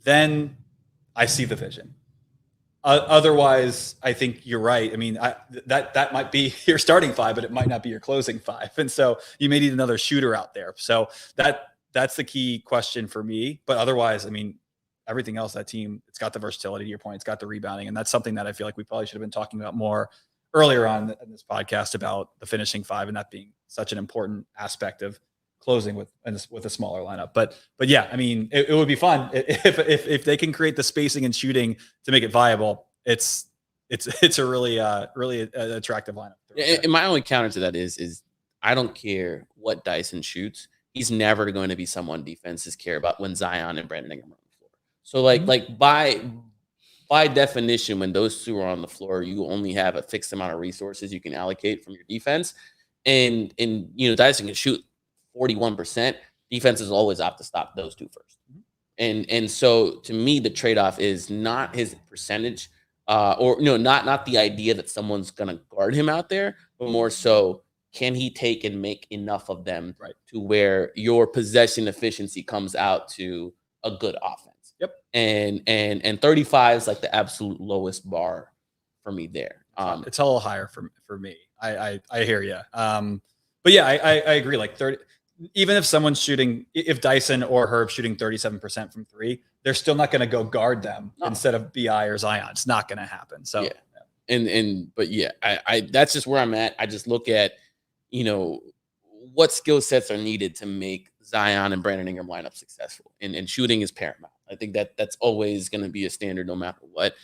then I see the vision. Otherwise, I think you're right. I mean, that might be your starting 5, but it might not be your closing 5. And so you may need another shooter out there. So that's the key question for me. But otherwise, I mean, everything else, that team, it's got the versatility, to your point, it's got the rebounding. And that's something that I feel like we probably should have been talking about more earlier on in this podcast, about the finishing 5, and that being such an important aspect of closing with a smaller lineup. But yeah, I mean, it would be fun if they can create the spacing and shooting to make it viable. It's a really attractive lineup. And my only counter to that is I don't care what Dyson shoots. He's never going to be someone defenses care about when Zion and Brandon Ingram are on the floor. So like by definition, when those 2 are on the floor, you only have a fixed amount of resources you can allocate from your defense. And Dyson can shoot 41%. Defenses always opt to stop those 2 first. And so to me, the trade-off is not his percentage, not the idea that someone's gonna guard him out there, but more so, can he take and make enough of them to where your possession efficiency comes out to a good offense. Yep. And 35 is like the absolute lowest bar for me there. It's a little higher for me. I hear you. But yeah, I agree. Like 30. Even if someone's shooting, if Dyson or Herb shooting 37% from 3, they're still not going to go guard them instead of BI or Zion. It's not going to happen. So, yeah. But yeah, I that's just where I'm at. I just look at, what skill sets are needed to make Zion and Brandon Ingram lineup successful, and shooting is paramount. I think that's always going to be a standard no matter what,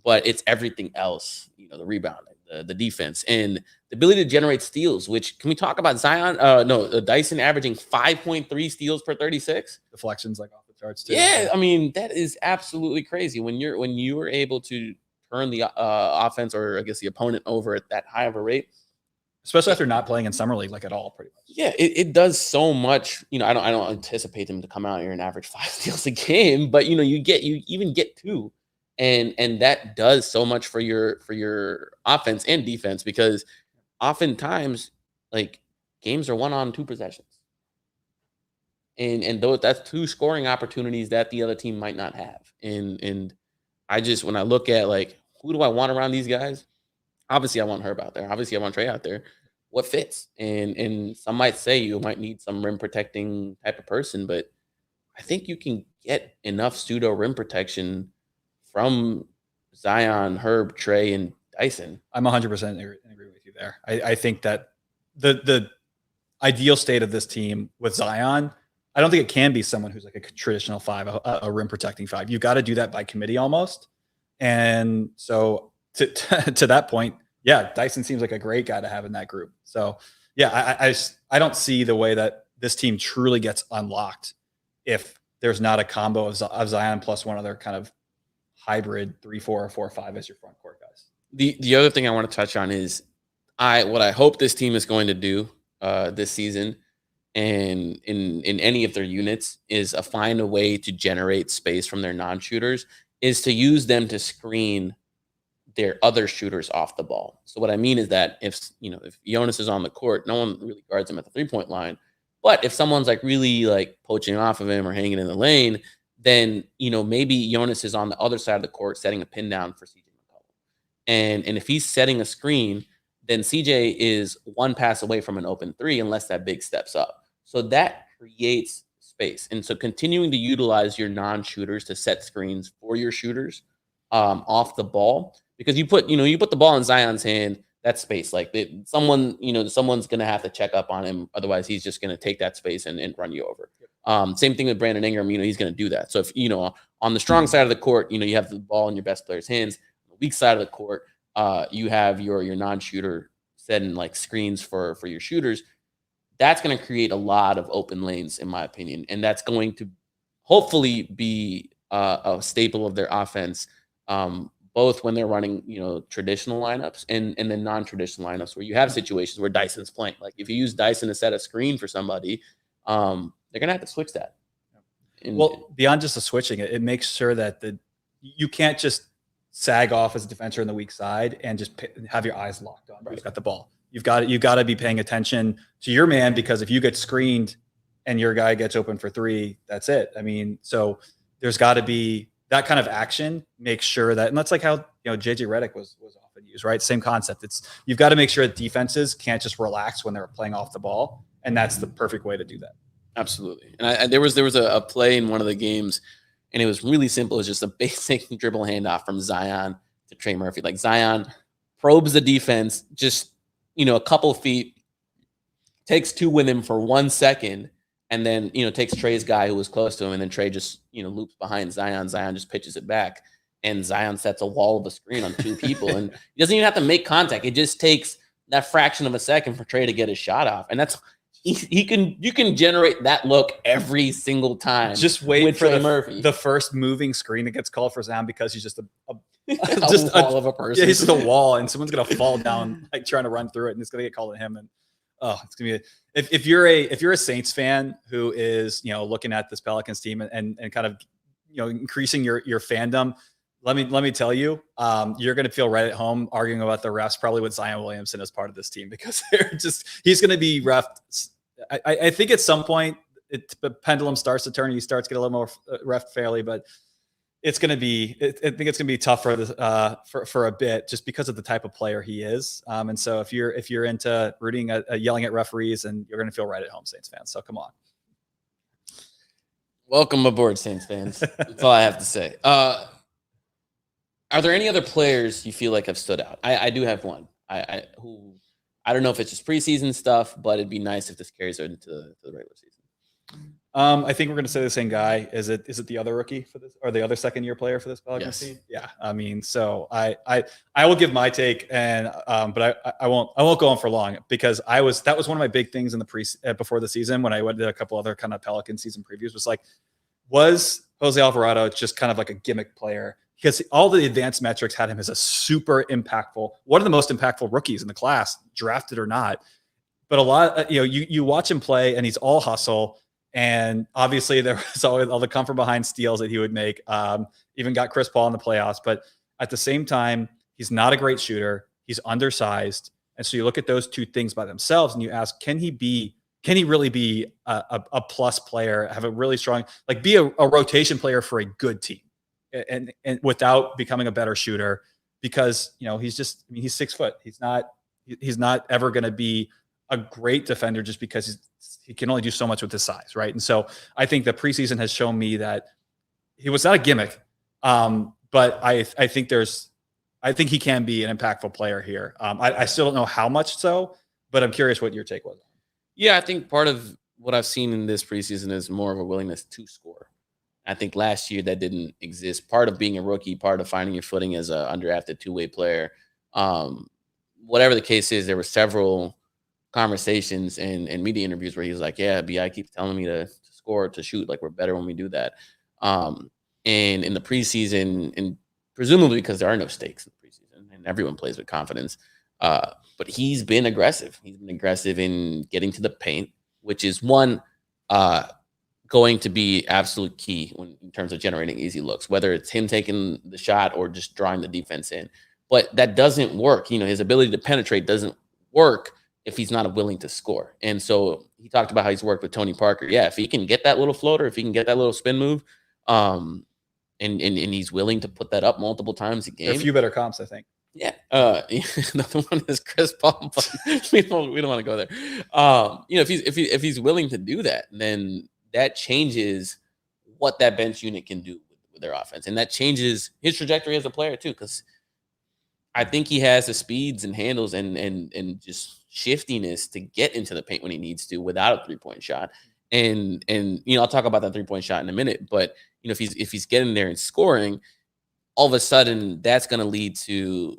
but it's everything else, the rebounding, the defense, and the ability to generate steals, which, can we talk about Zion? Dyson averaging 5.3 steals per 36. Deflections like off the charts too. Yeah, I mean, that is absolutely crazy. When you are able to turn the offense, or I guess the opponent, over at that high of a rate, especially after not playing in summer league like at all, pretty much. Yeah, it does so much. I don't anticipate him to come out here and average 5 steals a game, but you even get 2. And that does so much for your offense and defense, because oftentimes, like, games are won on 2 possessions, and though that's 2 scoring opportunities that the other team might not have. And I just, when I look at, like, who do I want around these guys? Obviously, I want Herb out there. Obviously, I want Trey out there. What fits? And some might say you might need some rim protecting type of person, but I think you can get enough pseudo rim protection from Zion, Herb, Trey, and Dyson. I'm 100% agree with you there. I think that the ideal state of this team with Zion, I don't think it can be someone who's like a traditional 5, a rim protecting 5. You've got to do that by committee almost. And so to that point, yeah, Dyson seems like a great guy to have in that group. So yeah, I don't see the way that this team truly gets unlocked if there's not a combo of Zion plus one other kind of hybrid 3-4 or 4-5 as your front court guys. The other thing I want to touch on is what I hope this team is going to do this season, and in any of their units, is find a way to generate space from their non-shooters, is to use them to screen their other shooters off the ball. So what I mean is that if Jonas is on the court, no one really guards him at the 3-point line. But if someone's like really like poaching off of him or hanging in the lane, then maybe Jonas is on the other side of the court setting a pin down for CJ McCollum. And if he's setting a screen, then CJ is one pass away from an open three unless that big steps up. So that creates space. And so continuing to utilize your non-shooters to set screens for your shooters off the ball, because you put the ball in Zion's hand, that's space. Like someone's going to have to check up on him. Otherwise, he's just going to take that space and run you over. Same thing with Brandon Ingram. He's going to do that. So if, on the strong side of the court, you have the ball in your best player's hands. On the weak side of the court, you have your non-shooter setting like screens for your shooters. That's going to create a lot of open lanes, in my opinion. And that's going to hopefully be a staple of their offense, both when they're running, traditional lineups and then non-traditional lineups where you have situations where Dyson's playing. Like if you use Dyson to set a screen for somebody, they're going to have to switch that. Well, beyond just the switching, it makes sure that you can't just sag off as a defender on the weak side and just have your eyes locked on who's got the ball. You've got to be paying attention to your man, because if you get screened and your guy gets open for three, that's it. I mean, so there's got to be that kind of action. Make sure that, and that's like how JJ Redick was often used, right? Same concept. You've got to make sure that defenses can't just relax when they're playing off the ball, and that's the perfect way to do that. Absolutely. And there was a play in one of the games, and it was really simple. It was just a basic dribble handoff from Zion to Trey Murphy. Like Zion probes the defense just a couple feet, takes two with him for 1 second, and then, takes Trey's guy who was close to him, and then Trey just, loops behind Zion. Zion just pitches it back, and Zion sets a wall of a screen on two people, and he doesn't even have to make contact. It just takes that fraction of a second for Trey to get his shot off, and that's you can generate that look every single time. Just wait with for Trey Murphy, the first moving screen that gets called for Zion, because he's just a wall of a person. Yeah, he's just a wall, and someone's gonna fall down like trying to run through it, and it's gonna get called at him. And it's gonna be if you're a Saints fan who is looking at this Pelicans team and kind of increasing your fandom, let me tell you, you're gonna feel right at home arguing about the refs probably with Zion Williamson as part of this team, because he's gonna be reffed. I think at some point the pendulum starts to turn. He starts to get a little more reffed fairly, but it's going to be. I think it's going to be tough for a bit, just because of the type of player he is. And so if you're into rooting yelling at referees, and you're going to feel right at home, Saints fans. So come on. Welcome aboard, Saints fans. That's all I have to say. Are there any other players you feel like have stood out? I do have one. I don't know if it's just preseason stuff, but it'd be nice if this carries into the regular season. I think we're going to say the same guy. Is it the other rookie for this, or the other second-year player for this Pelicans team? Yeah. I mean, so I will give my take, and but I won't go on for long, because that was one of my big things in the before the season, when I went to a couple other kind of Pelican season previews, was Jose Alvarado just kind of like a gimmick player? Because all the advanced metrics had him as a super impactful, one of the most impactful rookies in the class, drafted or not. But a lot, you watch him play, and he's all hustle. And obviously there was always all the come from behind steals that he would make. Even got Chris Paul in the playoffs. But at the same time, he's not a great shooter. He's undersized. And so you look at those two things by themselves, and you ask, can he really be a plus player, have a really strong, be a rotation player for a good team, and without becoming a better shooter? Because he's 6 foot. He's not ever going to be a great defender, just because he can only do so much with his size, right? And so I think the preseason has shown me that he was not a gimmick, but I think he can be an impactful player here. I still don't know how much so, but I'm curious what your take was. Yeah, I think part of what I've seen in this preseason is more of a willingness to score. I think last year that didn't exist. Part of being a rookie, part of finding your footing as an undrafted two-way player. Whatever the case is, there were several conversations and media interviews where he was like, yeah, BI keeps telling me to score, to shoot. We're better when we do that. And in the preseason, and presumably because there are no stakes in the preseason and everyone plays with confidence, but he's been aggressive. He's been aggressive in getting to the paint, which is one going to be absolute key in terms of generating easy looks, whether it's him taking the shot or just drawing the defense in. but that doesn't work. His ability to penetrate doesn't work if he's not willing to score. And so he talked about how he's worked with Tony Parker. Yeah, if he can get that little floater, if he can get that little spin move, and he's willing to put that up multiple times a game. There are a few better comps, I think. Yeah. Another one is Chris Paul, but we don't want to go there. If he's willing to do that, then that changes what that bench unit can do with their offense, and that changes his trajectory as a player too. Because I think he has the speeds and handles and just shiftiness to get into the paint when he needs to without a 3-point shot. And I'll talk about that 3-point shot in a minute. But if he's getting there and scoring, all of a sudden that's going to lead to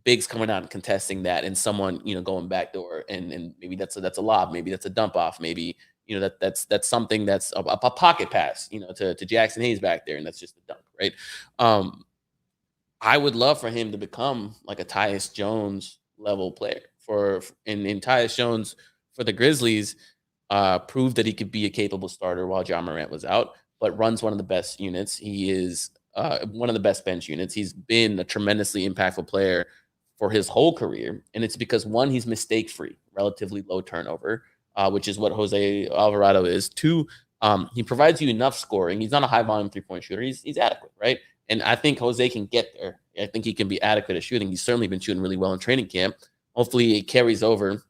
bigs coming out and contesting that, and someone going backdoor, and maybe that's a lob, maybe that's a dump off, maybe that's something that's a pocket pass to Jackson Hayes back there, and that's just a dunk, right? I would love for him to become like a Tyus Jones level player and Tyus Jones for the Grizzlies proved that he could be a capable starter while Ja Morant was out, but runs one of the best units. He is one of the best bench units. He's been a tremendously impactful player for his whole career, and it's because, one, he's mistake free, relatively low turnover, which is what Jose Alvarado is. Two, he provides you enough scoring. He's not a high volume 3-point shooter. He's adequate, right? And I think Jose can get there. I think he can be adequate at shooting. He's certainly been shooting really well in training camp. Hopefully it carries over.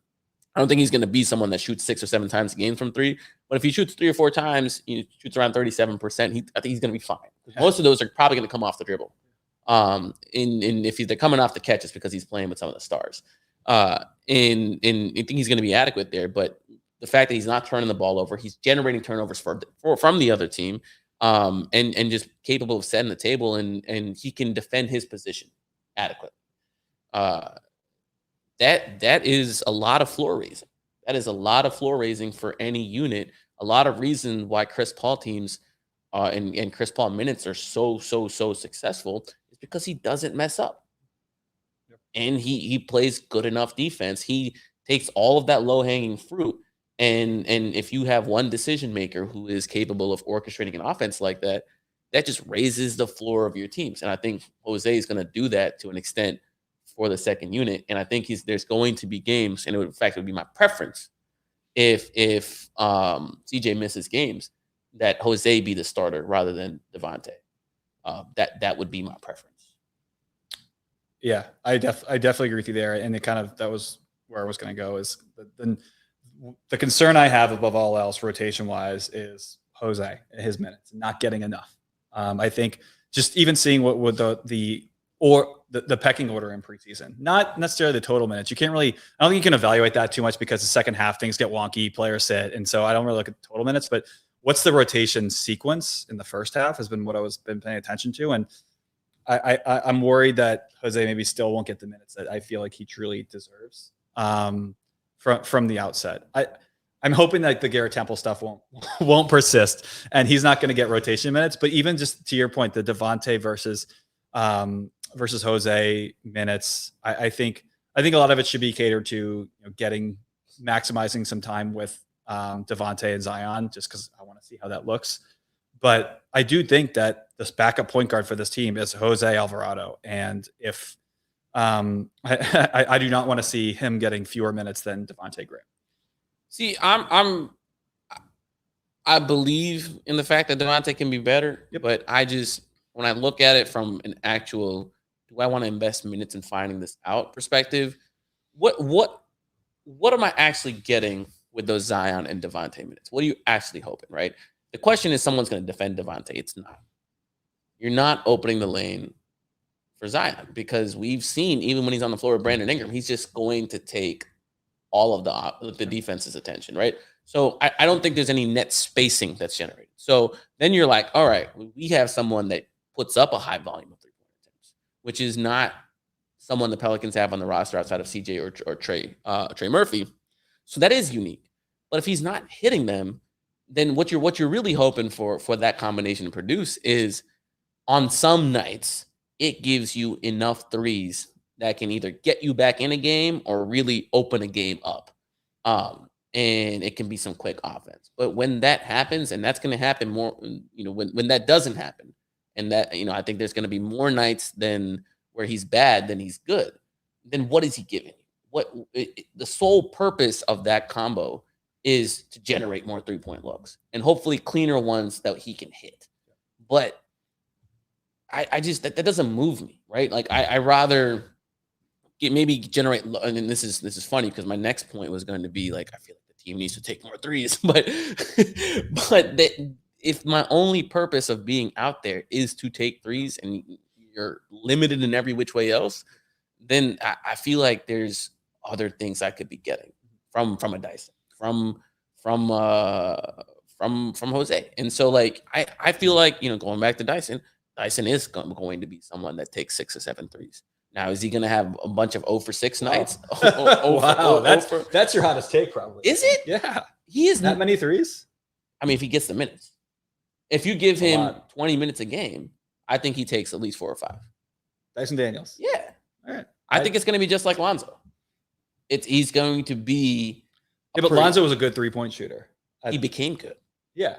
I don't think he's going to be someone that shoots 6 or 7 times a game from 3, but if he shoots 3 or 4 times, he shoots around 37%. I think he's going to be fine. Most of those are probably going to come off the dribble. And if they're coming off the catch, it's because he's playing with some of the stars. And I think he's going to be adequate there. But the fact that he's not turning the ball over, he's generating turnovers from the other team, and just capable of setting the table, and he can defend his position adequately. That is a lot of floor raising. That is a lot of floor raising for any unit. A lot of reason why Chris Paul teams and Chris Paul minutes are so successful is because he doesn't mess up. Yep. And he plays good enough defense. He takes all of that low-hanging fruit. And if you have one decision maker who is capable of orchestrating an offense like that, that just raises the floor of your teams. And I think Jose is going to do that to an extent for the second unit. And I think there's going to be games, and in fact, it would be my preference if CJ misses games, that Jose be the starter rather than Devontae. That would be my preference. Yeah, I definitely agree with you there. And that was where I was going to go, is the concern I have above all else rotation wise is Jose and his minutes not getting enough. I think just even seeing what would the pecking order in preseason, not necessarily the total minutes. I don't think you can evaluate that too much, because the second half things get wonky, players sit. And so I don't really look at the total minutes, but what's the rotation sequence in the first half has been what I been paying attention to. And I'm worried that Jose maybe still won't get the minutes that I feel like he truly deserves from the outset. I'm hoping that the Garrett Temple stuff won't persist, and he's not going to get rotation minutes. But even just to your point, the Devontae versus Jose minutes, I think a lot of it should be catered to maximizing some time with Devontae and Zion, just because I want to see how that looks. But I do think that this backup point guard for this team is Jose Alvarado, and if I do not want to see him getting fewer minutes than Devontae Graham. See, I believe in the fact that Devontae can be better, yep. But when I look at it from an actual, do I want to invest minutes in finding this out perspective, what am I actually getting with those Zion and Devontae minutes? What are you actually hoping, right? The question is, someone's going to defend Devontae. It's not. You're not opening the lane for Zion, because we've seen, even when he's on the floor with Brandon Ingram, he's just going to take all of the defense's attention, right? So I don't think there's any net spacing that's generated. So then you're like, all right, we have someone that puts up a high volume of 3-point attempts, which is not someone the Pelicans have on the roster outside of CJ or Trey Murphy. So that is unique. But if he's not hitting them, then what you're really hoping for that combination to produce is, on some nights, it gives you enough threes that can either get you back in a game or really open a game up. And it can be some quick offense. But when that happens, and that's going to happen more, when that doesn't happen, and that, I think there's going to be more nights than where he's bad, then he's good. Then what is he giving you? The sole purpose of that combo is to generate more 3-point looks and hopefully cleaner ones that he can hit. But I just that doesn't move me, right? Like I rather maybe generate. And this is funny because my next point was going to be like I feel like the team needs to take more threes, but if my only purpose of being out there is to take threes and you're limited in every which way else, then I feel like there's other things I could be getting from a Dyson, from Jose. And so like I feel like, going back to Dyson is going to be someone that takes 6 or 7 threes. Now, is he going to have a bunch of 0 for 6 nights? Wow, that's your hottest take, probably. Is it? Yeah, he is that many threes. I mean, if he gets the minutes, if you give him 20 minutes a game, I think he takes at least 4 or 5. Dyson Daniels. Yeah, all right. I think it's going to be just like Lonzo. He's going to be. Yeah, but Lonzo was a good 3-point shooter. He became good. Yeah,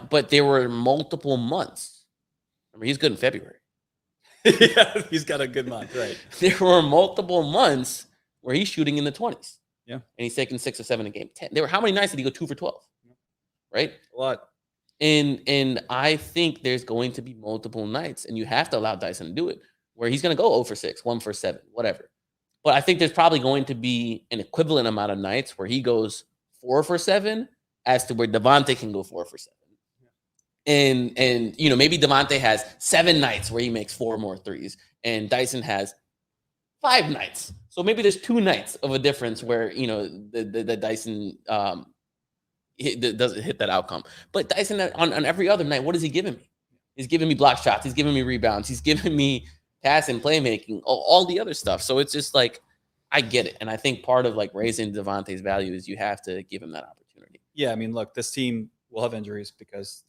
but there were multiple months. Remember, he's good in February. Yeah, he's got a good month, right? There were multiple months where he's shooting in the 20s. Yeah, and he's taking 6 or 7 a game. 10. There were how many nights did he go 2 for 12? Right, a lot. And I think there's going to be multiple nights, and you have to allow Dyson to do it, where he's going to go 0 for 6, 1 for 7, whatever. But I think there's probably going to be an equivalent amount of nights where he goes 4 for 7, as to where Devontae can go 4 for 7. And maybe Devontae has 7 nights where he makes 4 more threes, and Dyson has 5 nights. So maybe there's 2 nights of a difference where the Dyson doesn't hit that outcome. But Dyson on every other night, what is he giving me? He's giving me block shots. He's giving me rebounds. He's giving me pass and playmaking, all the other stuff. So it's just like I get it, and I think part of like raising Devontae's value is you have to give him that opportunity. Yeah, I mean, look, this team will have injuries because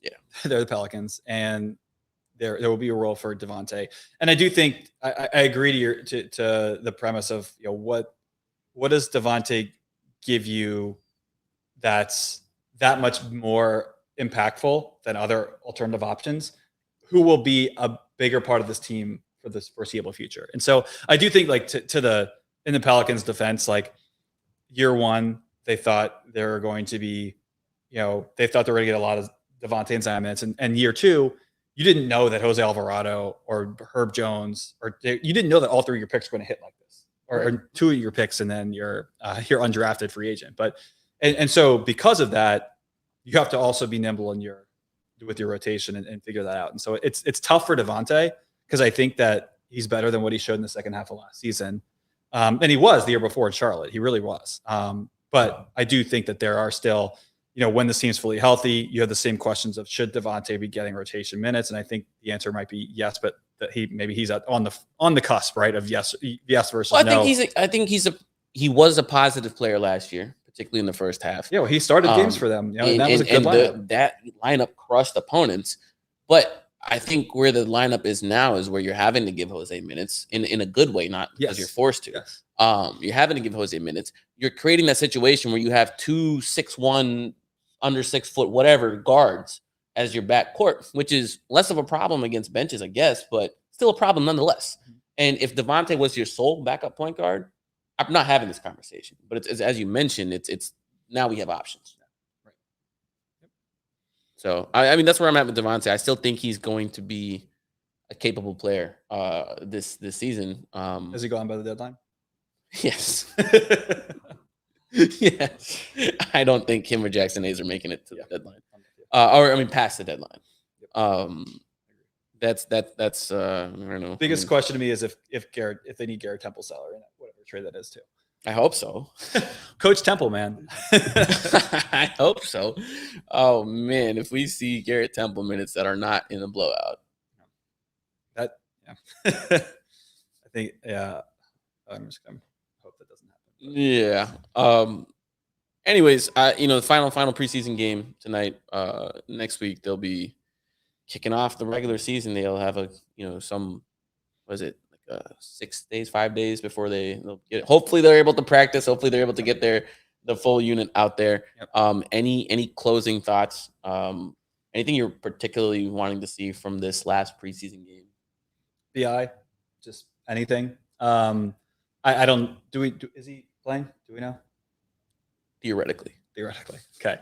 they're the Pelicans, and there will be a role for Devontae. And I do think I agree to the premise of what does Devontae give you that's that much more impactful than other alternative options? Who will be a bigger part of this team for this foreseeable future? And so I do think like in the Pelicans defense, like year one, they thought they were going to be, they thought they were going to get a lot of Devontae and Zion minutes. And year two, you didn't know that Jose Alvarado or Herb Jones, you didn't know that all 3 of your picks were going to hit like this, or 2 of your picks, and then your undrafted free agent. But and so because of that, you have to also be nimble with your rotation and figure that out. And so it's tough for Devontae because I think that he's better than what he showed in the second half of last season. And he was the year before in Charlotte. He really was. But I do think that there are still, when this team's fully healthy, you have the same questions of should Devontae be getting rotation minutes? And I think the answer might be yes, but that he's on the cusp, right? Of yes versus no. He was a positive player last year, particularly in the first half. Yeah, well, he started games for them. And that was a good lineup. That lineup crushed opponents. But I think where the lineup is now is where you're having to give Jose minutes in a good way, not because you're forced to. Yes. You're having to give Jose minutes. You're creating that situation where you have 2 6'1", under 6 foot, whatever guards as your backcourt, which is less of a problem against benches, I guess, but still a problem nonetheless. And if Devontae was your sole backup point guard, I'm not having this conversation. But it's as you mentioned, it's now we have options. Right. Yep. So I mean that's where I'm at with Devontae. I still think he's going to be a capable player this season. Has he gone by the deadline? Yes. Yes. I don't think him or Jackson Hayes are making it to the deadline. Past the deadline. That's I don't know. Biggest question to me is if they need Garrett Temple's salary, whatever trade that is too. I hope so. Coach Temple, man. I hope so. Oh man, if we see Garrett Temple minutes that are not in a blowout. I think I'm just gonna hope that doesn't happen. Yeah. Anyways, the final preseason game tonight. Next week they'll be kicking off the regular season. They'll have some 6 days, 5 days before they'll get it. Hopefully they're able to practice. Hopefully they're able to get the full unit out there. Yep. Any closing thoughts? Anything you're particularly wanting to see from this last preseason game? BI, just anything. I don't. Is he playing? Do we know? Theoretically. Okay.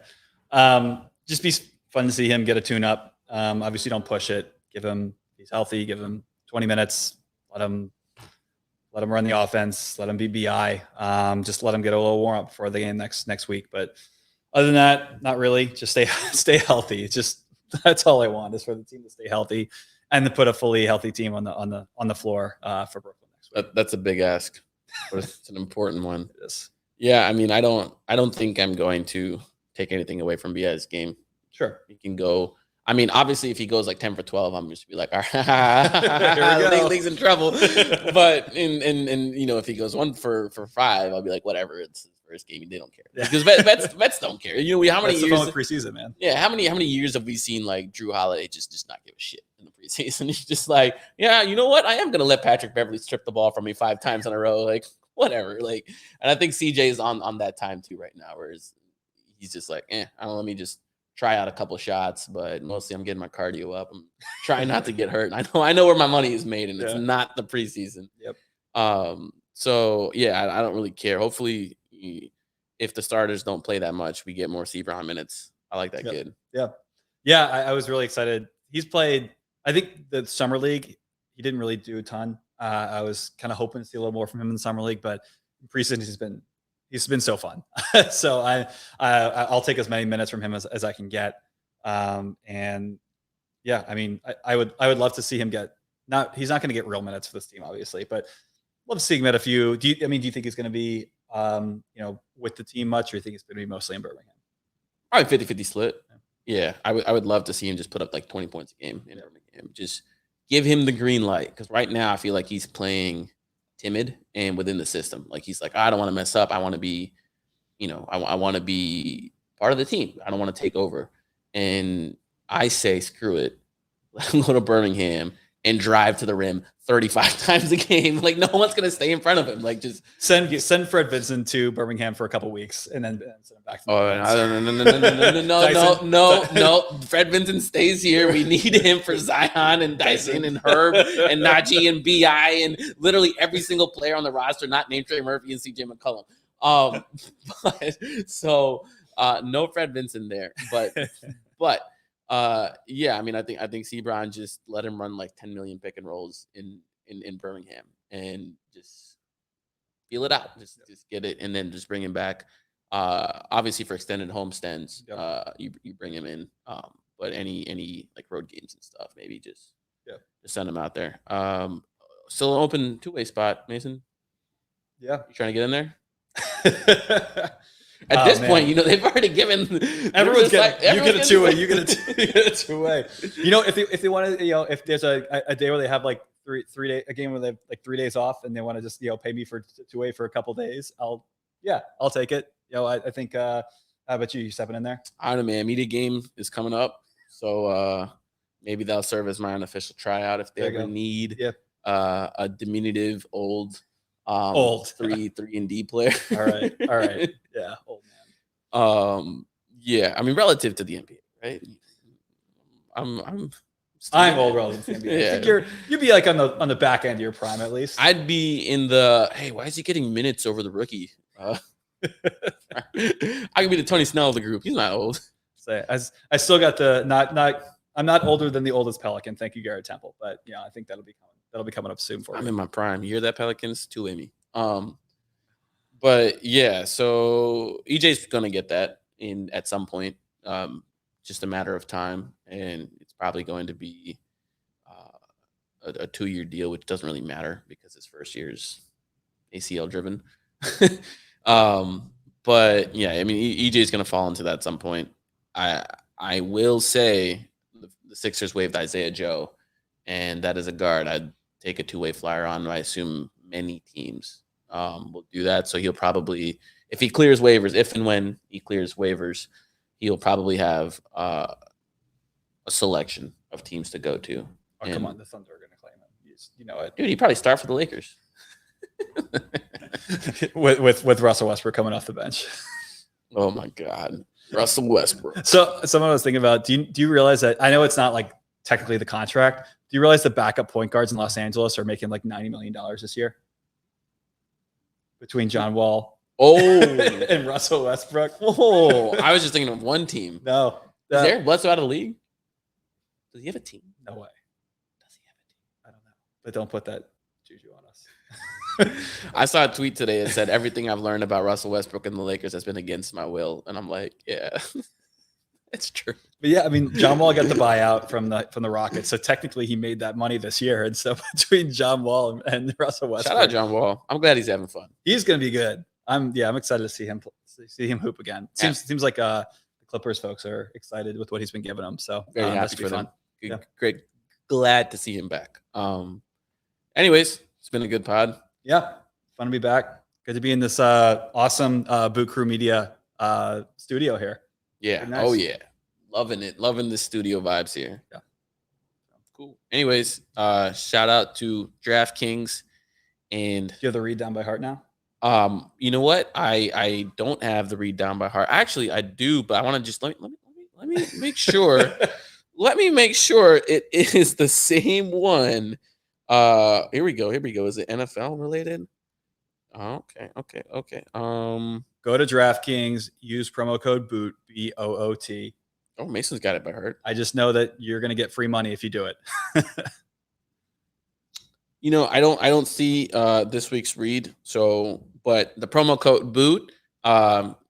Just be fun to see him get a tune up. Obviously, don't push it. He's healthy. Give him 20 minutes. Let him run the offense. Let him be BI. Just let him get a little warm up before the game next week. But other than that, not really. Just stay healthy. It's just that's all I want is for the team to stay healthy and to put a fully healthy team on the floor for Brooklyn next week. That's a big ask, but it's an important one. It is. Yeah, I mean, I don't think I'm going to take anything away from BI's game. Sure, he can go. I mean, obviously, if he goes like 10 for 12, I'm just be like, all right, league's in trouble. But if he goes 1 for 5, I'll be like, whatever. It's his first game. They don't care because vets don't care. How many years of preseason, man? Yeah, how many years have we seen like Drew Holiday just not give a shit in the preseason? He's just like, yeah, you know what? I am gonna let Patrick Beverley strip the ball from me 5 times in a row. Like whatever. Like, and I think CJ is on that time too right now, whereas he's just like, I don't know, let me just try out a couple shots, but mostly I'm getting my cardio up. I'm trying not to get hurt. And I know where my money is made, and it's not the preseason. Yep. So yeah, I don't really care. Hopefully, if the starters don't play that much, we get more Sebron minutes. I like that kid. Yeah. I was really excited. He's played. I think the summer league, he didn't really do a ton. I was kind of hoping to see a little more from him in the summer league, but in preseason he's been so fun. So I'll take as many minutes from him as I can get. And yeah, I mean, I would love to see him he's not going to get real minutes for this team, obviously, but love to see him at a few. Do you think he's going to be, with the team much, or do you think it's going to be mostly in Birmingham? Probably 50-50 split. Yeah. I would love to see him just put up like 20 points a game in Birmingham. Just give him the green light. Because right now I feel like he's playing timid and within the system. Like he's like, I don't want to mess up. I want to be, I want to be part of the team. I don't want to take over. And I say, screw it. Let him go to Birmingham and drive to the rim 35 times a game. Like no one's gonna stay in front of him. Like just send Fred Vincent to Birmingham for a couple weeks and then send him back. No. Fred Vincent stays here. We need him for Zion and Dyson and Herb and Najee and Bi and literally every single player on the roster not named Trey Murphy and CJ McCollum. No Fred Vincent there, but. Yeah, I mean, I think Sebron just let him run like 10 million pick and rolls in Birmingham and just feel it out, just get it, and then just bring him back. Obviously for extended homestands, you bring him in. But any like road games and stuff, maybe just send him out there. Still an open 2-way spot, Mason. Yeah, you trying to get in there? At this point, they've already given. Everyone's getting. You get a 2-way. You get a 2-way. If they want to, if there's a day where they have like a game where they have like 3 days off, and they want to just pay me for 2-way for a couple days, I'll take it. I think. How about you stepping in there? I don't know, man. Media game is coming up, so maybe that'll serve as my unofficial tryout if they ever need a diminutive old 3-and-D player. All right. Yeah, old man. Yeah. I mean, relative to the NBA, right? I'm old relative to the NBA. Yeah. I think you'd be like on the back end of your prime at least. I'd be in the why is he getting minutes over the rookie? I could be the Tony Snell of the group. He's not old. I still got I'm not older than the oldest Pelican. Thank you, Garrett Temple. But I think that'll be coming up soon for you. I'm in my prime. You hear that, Pelicans? 2-way me. But yeah, so EJ's gonna get that in at some point. Just a matter of time, and it's probably going to be a 2-year deal, which doesn't really matter because his first year is ACL driven. But yeah, I mean, EJ's gonna fall into that at some point. I will say the Sixers waived Isaiah Joe, and that is a guard I'd take a 2-way flyer on. I assume many teams will do that. So he'll probably, if he clears waivers, if and when he clears waivers, he'll probably have a selection of teams to go to. Oh, come on. The Thunder are going to claim him. You know it. Dude, he'd probably start for the Lakers. with Russell Westbrook coming off the bench. Oh, my God. Russell Westbrook. So someone was thinking about, do you realize that, I know it's not like technically the contract. Do you realize the backup point guards in Los Angeles are making like $90 million this year? Between John Wall and Russell Westbrook. Oh, I was just thinking of one team. No. Is Eric Bledsoe out of the league? Does he have a team? No way. Does he have a team? I don't know. But don't put that juju on us. I saw a tweet today that said everything I've learned about Russell Westbrook and the Lakers has been against my will. And I'm like, yeah, it's true. But yeah, I mean, John Wall got the buyout from the Rockets. So technically he made that money this year. And so between John Wall and Russell Westbrook. Shout out John Wall. I'm glad he's having fun. He's going to be good. I'm excited to see him hoop again. Seems like the Clippers folks are excited with what he's been giving them. So very happy that should be for fun. them. Yeah. Great. Glad to see him back. Anyways, it's been a good pod. Yeah. Fun to be back. Good to be in this awesome Boot Crew Media studio here. Yeah. Nice. Oh, yeah. Loving it. Loving the studio vibes here. Yeah. Cool. Anyways, shout out to DraftKings. And do you have the read down by heart now? You know what? I don't have the read down by heart. Actually, I do, but I want to just let me make sure. Let me make sure it is the same one. Here we go. Is it NFL related? Okay. Go to DraftKings, use promo code BOOT, BOOT. Oh, Mason's got it by heart. I just know that you're going to get free money if you do it. You know, I don't see this week's read. So, but the promo code BOOT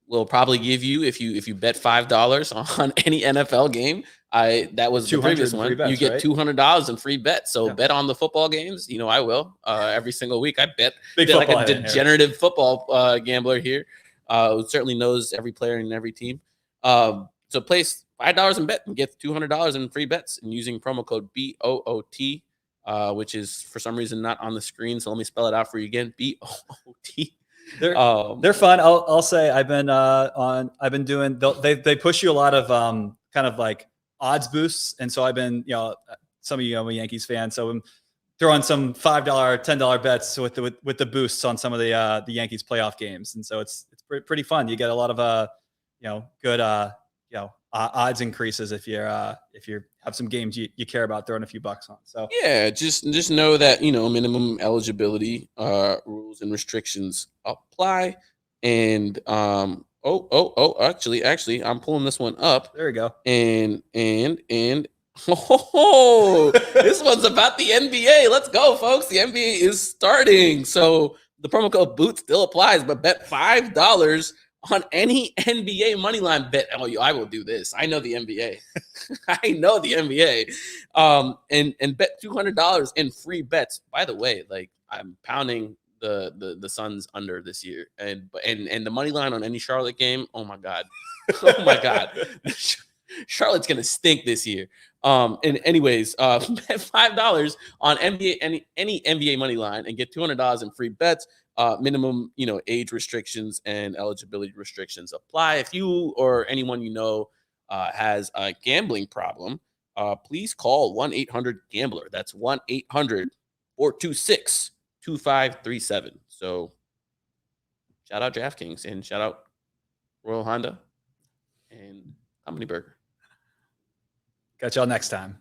will probably give you if you bet $5 on any NFL game. That was the previous one. Bets, you get $200 in free bets. So bet on the football games. You know, I will every single week. I bet like a degenerative football gambler here, who certainly knows every player in every team. So place $5 in bet and get $200 in free bets and using promo code BOOT, which is for some reason not on the screen. So let me spell it out for you again. BOOT. They're fun. I'll say I've been doing. They push you a lot of kind of like odds boosts, and so I've been, some of you know, I'm a Yankees fan, so I'm throwing some $5, $10 bets with the boosts on some of the Yankees playoff games, and so it's pretty fun. You get a lot of good odds increases if you have some games you care about throwing a few bucks on. So yeah, just know that minimum eligibility rules and restrictions apply, and actually, I'm pulling this one up. There we go. And this one's about the NBA. Let's go, folks. The NBA is starting. So the promo code BOOT still applies, but bet $5 on any NBA money line bet. Oh, I will do this. I know the NBA. I know the NBA. And bet $200 in free bets. By the way, like, I'm pounding the Suns under this year, and the money line on any Charlotte game. Oh my god, Charlotte's gonna stink this year. And anyways, bet $5 on NBA any NBA money line and get $200 in free bets. Minimum age restrictions and eligibility restrictions apply. If you or anyone has a gambling problem, please call 1-800-GAMBLER. That's 1-800-426-2537. So shout out DraftKings and shout out Royal Honda and Company Burger. Catch y'all next time.